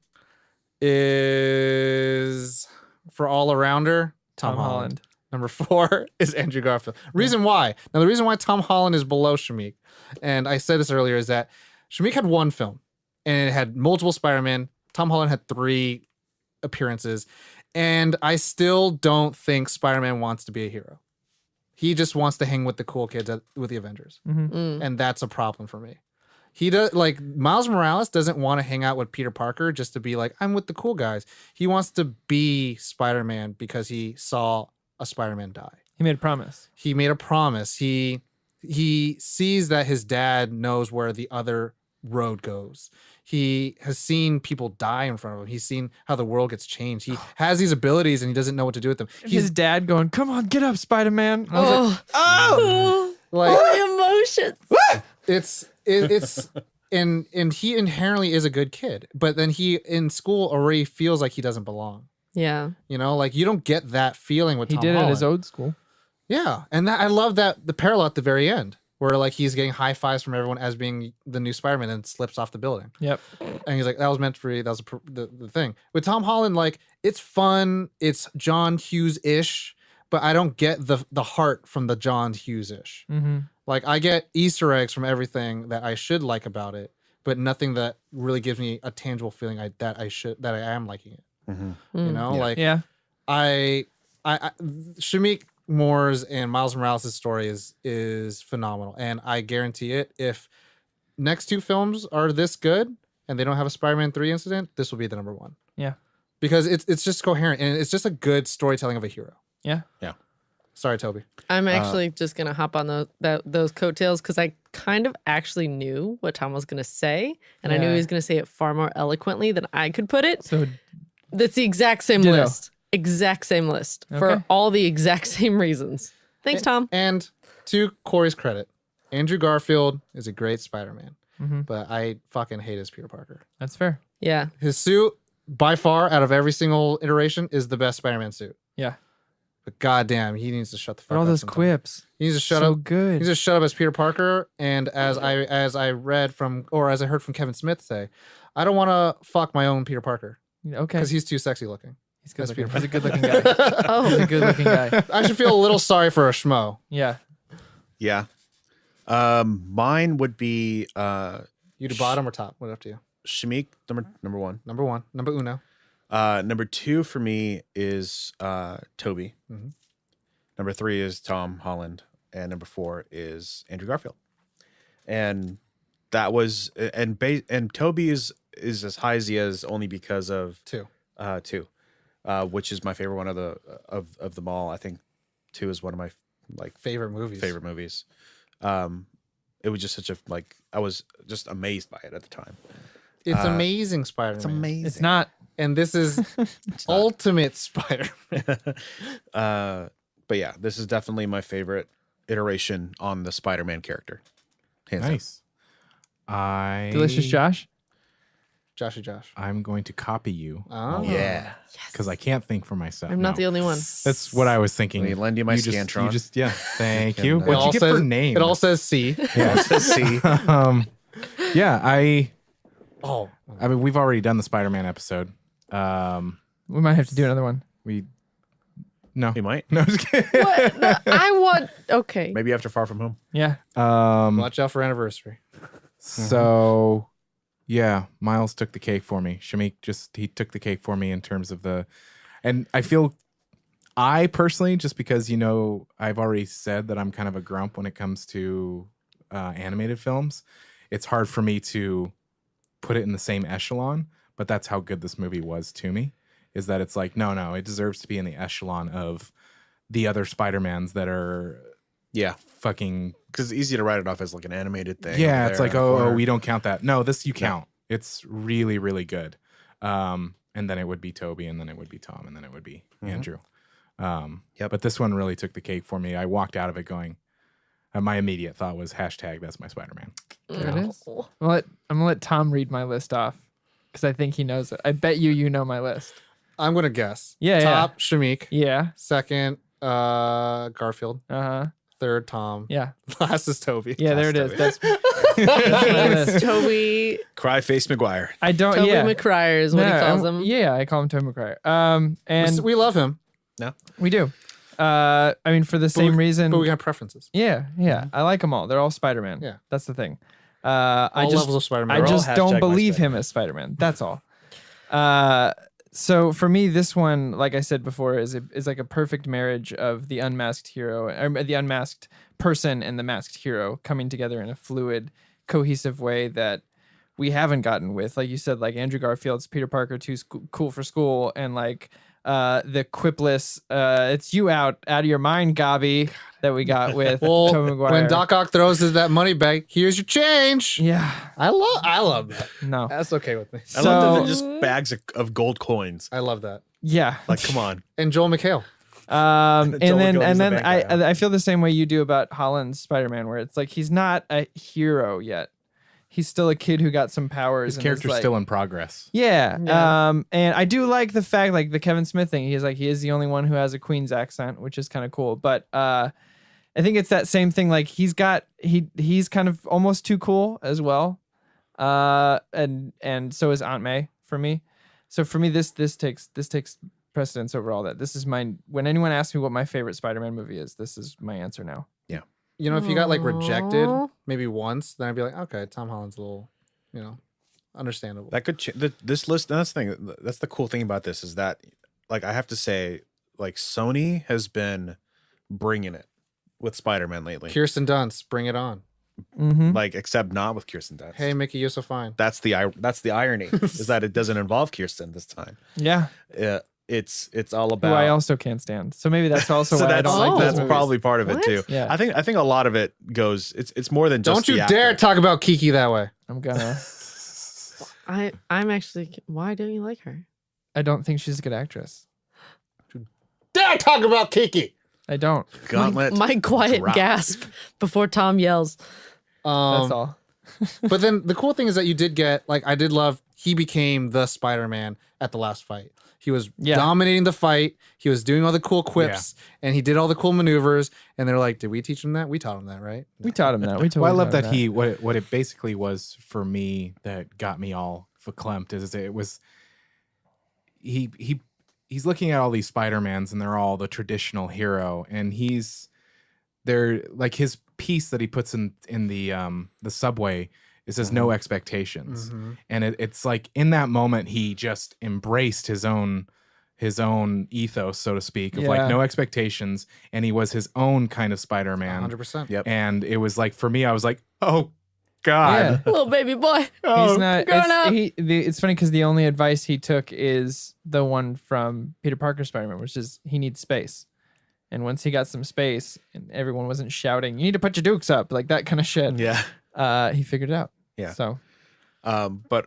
is for all arounder Tom Holland. Number 4 is Andrew Garfield. Reason why? Now the reason why Tom Holland is below Shamik, and I said this earlier, is that Shamik had 1 film, and it had multiple Spider-Man. Tom Holland had 3 appearances, and I still don't think Spider-Man wants to be a hero. He just wants to hang with the cool kids with the Avengers, and that's a problem for me. He does, like, Miles Morales doesn't want to hang out with Peter Parker just to be like, I'm with the cool guys. He wants to be Spider-Man because he saw a Spider-Man die. He made a promise. He made a promise. He sees that his dad knows where the other road goes. He has seen people die in front of him. He's seen how the world gets changed. He has these abilities and he doesn't know what to do with them. His dad going, "Come on, get up, Spider-Man." I was like, Oh, Like, my emotions. it's and he inherently is a good kid, but then he in school already feels like he doesn't belong. Yeah. Like you don't get that feeling with he Tom did it Holland. at his old school. Yeah, and that I love that the parallel at the very end where like he's getting high fives from everyone as being the new Spider-Man and slips off the building. Yep. And he's like, that was meant for you. That was the thing. With Tom Holland, like, it's fun. It's John Hughes-ish, but I don't get the heart from the John Hughes-ish. Mm-hmm. Like, I get Easter eggs from everything that I should like about it, but nothing that really gives me a tangible feeling that I am liking it. You know, like, Yeah. I Shamik Moore's and Miles Morales' story is phenomenal, and I guarantee it. If next 2 films are this good and they don't have a Spider-Man 3 incident, this will be the number 1. Yeah. Because it's just coherent and it's just a good storytelling of a hero. Yeah. Sorry, Toby. I'm actually just gonna hop on those coattails because I kind of actually knew what Tom was gonna say, and I knew Yeah. he was gonna say it far more eloquently than I could put it. So That's the exact same Ditto. list. Exact same list for Okay. all the exact same reasons. Thanks, Tom. And to Corey's credit, Andrew Garfield is a great Spider-Man, Mhm. but I fucking hate his Peter Parker. that's fair. Yeah. His suit, by far, out of every single iteration, is the best Spider-Man suit. Yeah. But goddamn, he needs to shut the fuck But up. all those sometime. quips. He needs to shut so up. He good. needs to shut up as Peter Parker. And as I read from, or as I heard from Kevin Smith say, I don't want to fuck my own Peter Parker Okay. because he's too sexy looking. He's good that's looking. Peter He's a good looking guy. Oh. He's a good looking guy. I should feel a little sorry for a schmo. Yeah. Yeah. Mine would be You do bottom or top? What up to you? Shamik, number one. Number one, number uno. Number two for me is Toby. Mhm. Number three is Tom Holland, and number four is Andrew Garfield. And that was and Toby is as high as he is only because of Two. two, which is my favorite one of them all. I think two is one of my Favorite movies. favorite movies. It was just such a I was just amazed by it at the time. It's amazing Spider-Man. It's amazing. It's not. And this is ultimate Spider-Man. But yeah, this is definitely my favorite iteration on the Spider-Man character. Hands down. Nice. Delicious Josh. Joshy Josh. I'm going to copy you. Oh. Yeah. Because I can't think for myself. I'm not the only one. That's what I was thinking. Let me lend you my just, Scantron. You just, yeah. Thank can, you. uh, What'd you get for name? It all says C. Yeah. See, Yeah, I Oh. mean, we've already done the Spider-Man episode. We might have to do another one. No. you might. No, just kidding. What? No, I want. Okay. Maybe after Far From Home. Yeah. Watch out for anniversary. So, yeah, Miles took the cake for me. Shamik he took the cake for me in terms of and I personally, just because, I've already said that I'm kind of a grump when it comes to animated films, it's hard for me to put it in the same echelon, but that's how good this movie was to me, is that it's like, no, it deserves to be in the echelon of the other Spider-Mans that are Yeah, fucking because it's easy to write it off as an animated thing. yeah, over it's there like, in the oh, corner. we don't count that. No, this you count. It's really, really good. And then it would be Toby, and then it would be Tom, and then it would be Andrew. Yep. But this one really took the cake for me. I walked out of it going, my immediate thought was hashtag that's my Spider-Man. There it is. I'm gonna let Tom read my list off because I think he knows it. I bet you know my list. I'm going to guess. Yeah, Top, Shamik. Yeah. Second, Garfield. Uh huh. Third, Tom. Yeah. Last is Toby. Yeah. There it is. That's my list. Toby Cry Face McGuire. I don't. Toby yeah. McCryer is what he calls him. Yeah, I call him Toby McCryer. And we love him, we do. I mean, for the same reason. but we have preferences. Yeah. I like them all. They're all Spider-Man. Yeah. That's the thing. All I just levels of Spider-Man. I We're all just don't hashtag believe my him as Spider-Man. That's all. So for me, this one, like I said before, is like a perfect marriage of the unmasked hero, or the unmasked person and the masked hero coming together in a fluid, cohesive way that we haven't gotten with, like you said, like Andrew Garfield's Peter Parker 2's Cool for School, and like the quipless it's you out of your mind, Gobby, that we got with Well, Tobey Maguire. when Doc Ock throws us that money bag, here's your change. Yeah. I love that. No. That's okay with me. I love that So- they're just bags of gold coins. I love that. Yeah. Like, come on. And Joel McHale. And Joel then McHale is the bad guy. I feel the same way you do about Holland's Spider-Man, where it's like he's not a hero yet. He's still a kid who got some powers. His and is character's like, still in progress. Yeah. Yeah. And I do like the fact, like the Kevin Smith thing. He's like, he is the only one who has a Queen's accent, which is kind of cool. But I think it's that same thing. Like he's kind of almost too cool as well. And so is Aunt May for me. So for me, this takes precedence over all that. This is when anyone asks me what my favorite Spider-Man movie is, this is my answer now. You know, if you got like rejected Aw. maybe once, then I'd be like, okay, Tom Holland's a little, understandable. That could this list. That's the thing. That's the cool thing about this is that, like, I have to say, like, Sony has been bringing it with Spider-Man lately. Kirsten Dunst, bring it on. Mm-hmm. like except not with Kirsten Dunst. Hey, Mickey, you're so fine. That's the irony is that it doesn't involve Kirsten this time. Yeah. It's all Who about. I also can't stand. So maybe that's also so why I that's, don't like those that's movies. probably part of it What? too. Yeah. I think a lot of it goes. It's more than just. Don't you the dare actor. talk about Kiki that way. I'm gonna. I'm actually. Why don't you like her? I don't think she's a good actress. Dare talk about Kiki. I don't. Gauntlet. My quiet drop. gasp before Tom yells. That's all. But then the cool thing is that you did get, like, I did love, he became the Spider-Man at the last fight. He was dominating the fight. He was doing all the cool quips and he did all the cool maneuvers. And they're like, did we teach him that? We taught him that, right? We taught him that. We totally Well, I love taught that him what it basically was for me that got me all verklempt is it was he's looking at all these Spider-Mans and they're all the traditional hero, and they're like his piece that he puts in the subway. It says no expectations, and it's like in that moment he just embraced his own ethos, so to speak, of like no expectations, and he was his own kind of Spider-Man. 100%. Yep. And it was like for me, I was like, oh God. Yeah. Little baby boy. He's not. grown up. It's funny because the only advice he took is the one from Peter Parker Spider-Man, which is he needs space. And once he got some space, and everyone wasn't shouting, "You need to put your dukes up," like that kind of shit. Yeah. He figured it out. Yeah. So But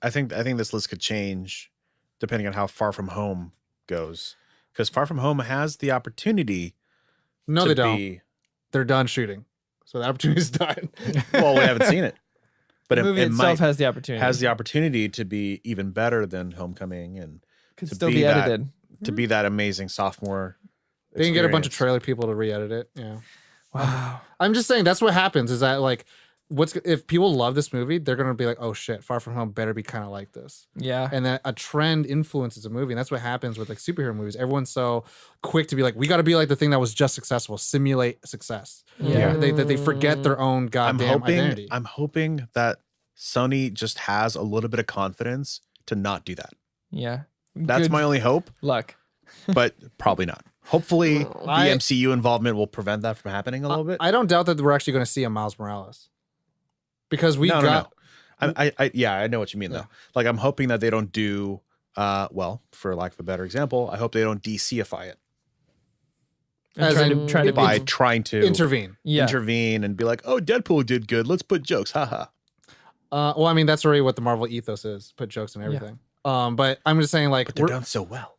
I think this list could change depending on how Far From Home goes, because Far From Home has the opportunity. No, to they don't. be- They're done shooting. So the opportunity's done. Well, we haven't seen it, but the movie it itself might has the opportunity. to be even better than Homecoming and Could to still be be that- edited. to be that amazing sophomore. They can get a bunch of experience. trailer people to re-edit it. Yeah. Wow. I'm just saying that's what happens is that, like, if people love this movie, they're going to be like, oh shit, Far From Home better be kind of like this. Yeah. And that a trend influences a movie. And that's what happens with like superhero movies. Everyone's so quick to be like, we got to be like the thing that was just successful, simulate success. Yeah. They forget their own goddamn identity. I'm hoping that Sony just has a little bit of confidence to not do that. Yeah. That's Good my only hope, luck. but probably not. Hopefully, the I- MCU involvement will prevent that from happening a little bit. I don't doubt that we're actually going to see a Miles Morales. Because we No. got... I know what you mean though. Like I'm hoping that they don't do well, for lack of a better example, I hope they don't DCify it And As trying in- to try to by be, trying to intervene. yeah. intervene and be like, oh, Deadpool did good. Let's put jokes. Haha. Well, I mean, that's already what the Marvel ethos is. Put jokes in everything. But I'm just saying, like, But they're done so well.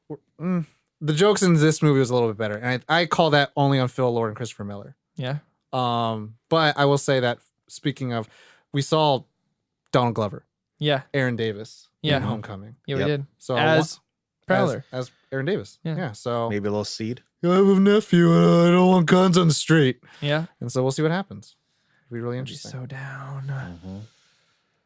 the jokes in this movie was a little bit better. And I call that only on Phil Lord and Christopher Miller. Yeah. But I will say that, speaking of, we saw Donald Glover, Yeah. Aaron Davis Yeah. in Homecoming. Yeah, we Yep. did. So As Prowler. as Aaron Davis. Yeah. Yeah. So Maybe a little seed. I have a nephew and I don't want guns on the street. Yeah. And so we'll see what happens. It'll be really I'd be interesting. so down.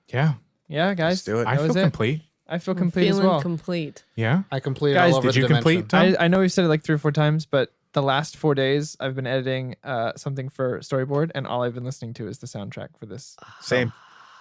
Yeah. Yeah, Let's guys. do it. I That was feel it. complete. I feel I'm complete as feeling well. complete. Yeah. I completed Guys, all over did the you dimension. complete, Tom? I know we've said it like 3 or 4 times, but the last 4 days I've been editing something for storyboard, and all I've been listening to is the soundtrack for this. Same.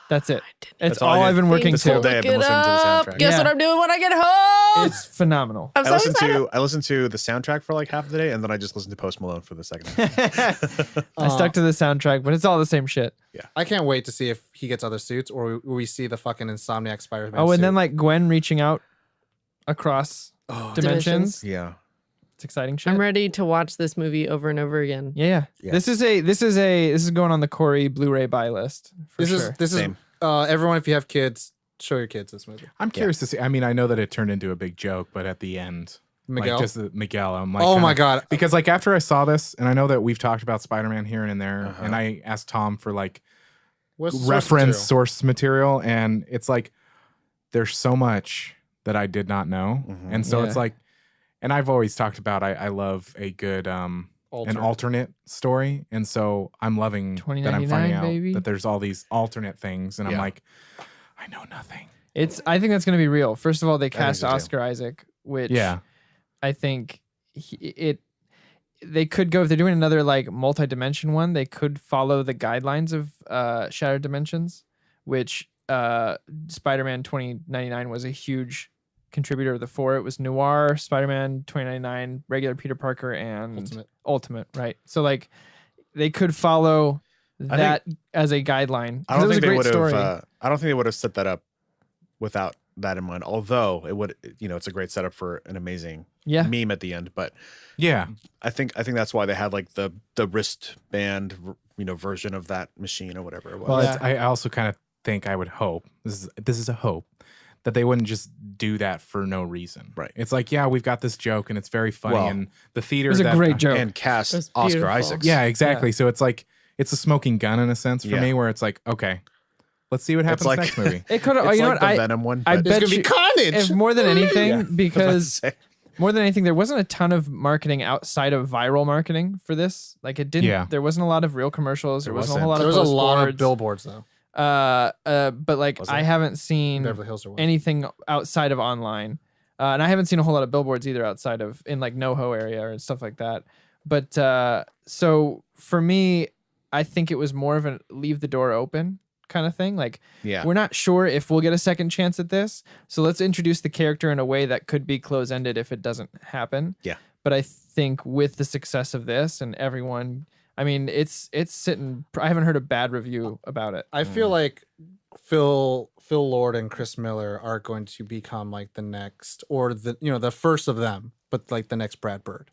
That's it. It's That's all all I I've did. been working This whole to. day I've been Look it listening to the up. soundtrack. Guess Yeah. what I'm doing when I get home? It's phenomenal. I'm so excited. I listened to the soundtrack for like half of the day, and then I just listened to Post Malone for the second half. I stuck to the soundtrack, but it's all the same shit. I can't wait to see if he gets other suits or we see the fucking Insomniac Spider-Man Oh, and suit. then like Gwen reaching out across dimensions. Yeah. It's exciting shit. I'm ready to watch this movie over and over again. Yeah. Yeah. This is going on the Corey Blu-ray buy list for this sure. is Same. Everyone, if you have kids, show your kids this movie. I'm curious to see. I mean, I know that it turned into a big joke, but at the end, Miguel? like just Miguel, I'm like, Oh kinda- my God. Because like after I saw this, and I know that we've talked about Spider-Man here and there, and I asked Tom for like What's the source reference material? source material, and it's like there's so much that I did not know, and so it's Yeah. like, and I've always talked about I love a good an alternate story, and so I'm loving that I'm 2099, finding out baby. that there's all these alternate things, and I'm Yeah. like, I know nothing. I think that's going to be real. First of all, they think cast so, too. Oscar Isaac, which Yeah, I think they could go, if they're doing another like multi-dimension one, they could follow the guidelines of Shattered Dimensions, which Spider-Man 2099 was a huge contributor of the 4. It was Noir, Spider-Man 2099, regular Peter Parker, and Ultimate. Ultimate, right? So like they could follow that as a guideline. I don't It was think a they great would story. have. I don't think they would have set that up without that in mind. Although it would, it's a great setup for an amazing Yeah. meme at the end. But Yeah. I think that's why they had like the wristband, version of that machine or whatever it was. Well, Yeah. I also kind of think I would hope this is a hope that they wouldn't just do that for no reason. Right. It's like, yeah, we've got this joke and it's very funny Well, and the theater It was a that- great joke. and cast That's Oscar beautiful. Isaacs. Yeah, exactly. So it's like it's a smoking gun in a sense for Yeah. me, where it's like, okay, let's see what happens like- next movie. It could have. It's You know like what? the Venom one. I but- bet There's gonna be carnage. if more than anything, Yeah, I was about to because say. more than anything, there wasn't a ton of marketing outside of viral marketing for this. Like it didn't. Yeah. There wasn't a lot of real commercials. There wasn't a whole lot There of was a lot of postboards. billboards though. But like Was I there? haven't seen Beverly Hills there was. anything outside of online, and I haven't seen a whole lot of billboards either outside of in like NoHo area or stuff like that. But so for me, I think it was more of a leave the door open kind of thing. Like Yeah. we're not sure if we'll get a second chance at this, so let's introduce the character in a way that could be close ended if it doesn't happen. Yeah. But I think with the success of this and everyone. I mean, it's sitting. I haven't heard a bad review about it. I feel like Phil Lord and Chris Miller are going to become like the next, or the first of them, but like the next Brad Bird.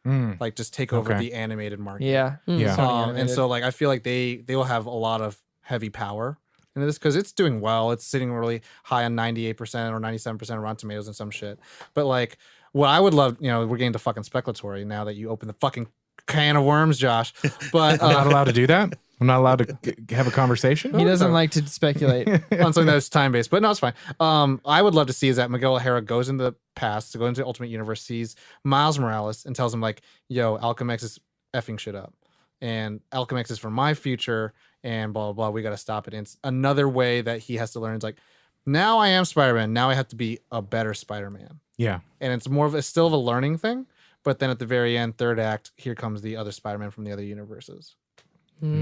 Mm. Like just take over Okay. the animated market. Yeah. Yeah. Sony And animated. so like I feel like they will have a lot of heavy power into this because it's doing well. It's sitting really high on 98% or 97% Rotten Tomatoes and some shit. But like what I would love, we're getting to fucking speculatory now that you open the fucking can of worms, Josh. But I'm not allowed to do that. I'm not allowed to have a conversation. He doesn't like to speculate. on something that's time based, but no, it's fine. I would love to see is that Miguel O'Hara goes into the past to go into Ultimate Universe, sees Miles Morales, and tells him like, "Yo, Alchemax is effing shit up, and Alchemax is for my future, and blah blah blah. We got to stop it." And it's another way that he has to learn. It's like, now I am Spider-Man. Now I have to be a better Spider-Man, Yeah. and it's more of a still of a learning thing. But then at the very end, third act, here comes the other Spider-Man from the other universes.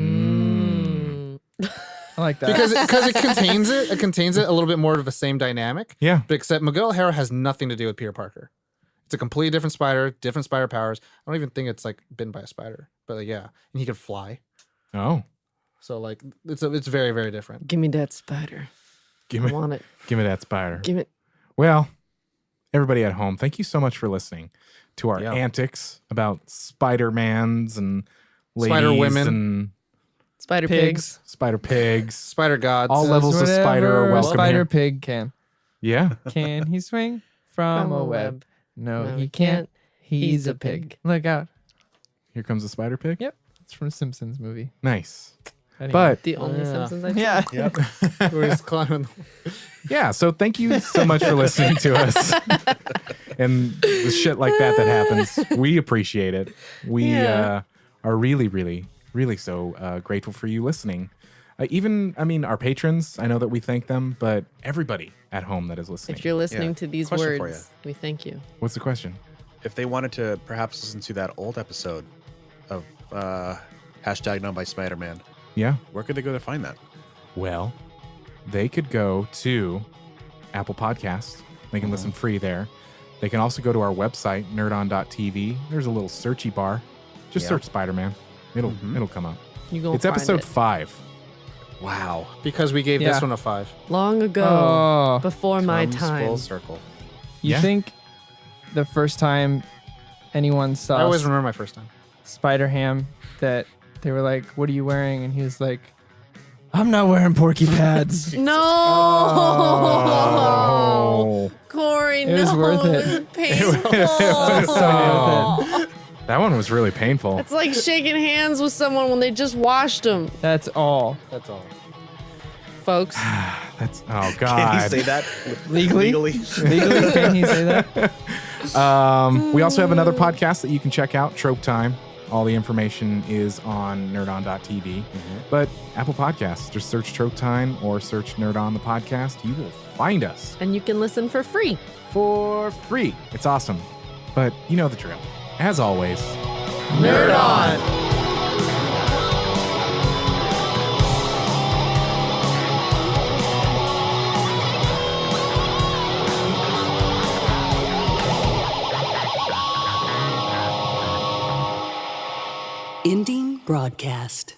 Mm. I like that. Because it contains it. It contains it a little bit more of the same dynamic. Yeah. But except Miguel O'Hara has nothing to do with Peter Parker. It's a completely different spider powers. I don't even think it's like bitten by a spider. But like, yeah, and he could fly. Oh. So like it's very, very different. Give me that spider. Give I me want it. give me that spider. Give it. Well, everybody at home, thank you so much for listening to our Yeah. antics about Spider-Mans and ladies Spider-Women. and Spider Pigs. pigs. Spider Pigs. Spider gods. All levels of spider are Whatever a welcome Spider here. pig can. Yeah. Can he swing from a web? No, No, he he can't. can't. He's a pig. Look out. Here comes the Spider Pig. Yep. It's from Simpsons movie. Nice. Anyway. But The only Yeah. Simpsons I yeah. Yep. Where he's climbing. yeah, so thank you so much for listening to us. And the shit like that happens. We appreciate it. We Yeah. are really, really, really so grateful for you listening. Our patrons, I know that we thank them, but everybody at home that is listening. If you're listening Yeah. to these Question for words, we thank you. What's the question? If they wanted to perhaps listen to that old episode of hashtag Known by Spider-Man, Yeah. where could they go to find that? Well, they could go to Apple Podcasts. They can listen free there. They can also go to our website, nerdon.tv. There's a little searchy bar. Just Yeah. search Spider-Man. It'll come up. You go It's find episode it. 5. Wow. Because we gave Yeah. this one a 5. Long ago, Oh, before my Comes time. Full circle. you Yeah. think the first time anyone I saw always remember my first time. Spider-Ham that they were like, "What are you wearing?" And he was like, "I'm not wearing porky pads." No, Oh. Corey, It was no, worth it. was painful. Oh. That one was really painful. It's like shaking hands with someone when they just washed them, That's all. That's all. folks. That's oh Can he god. say that Legally? Legally, can he say that? We also have another podcast that you can check out, Trope Time. All the information is on nerdon.tv. But Apple Podcasts, just search Trope Time or search Nerd On the podcast. You will find us And you can listen for free. for free. It's awesome. But you know the drill. As always, Nerd on. Ending broadcast.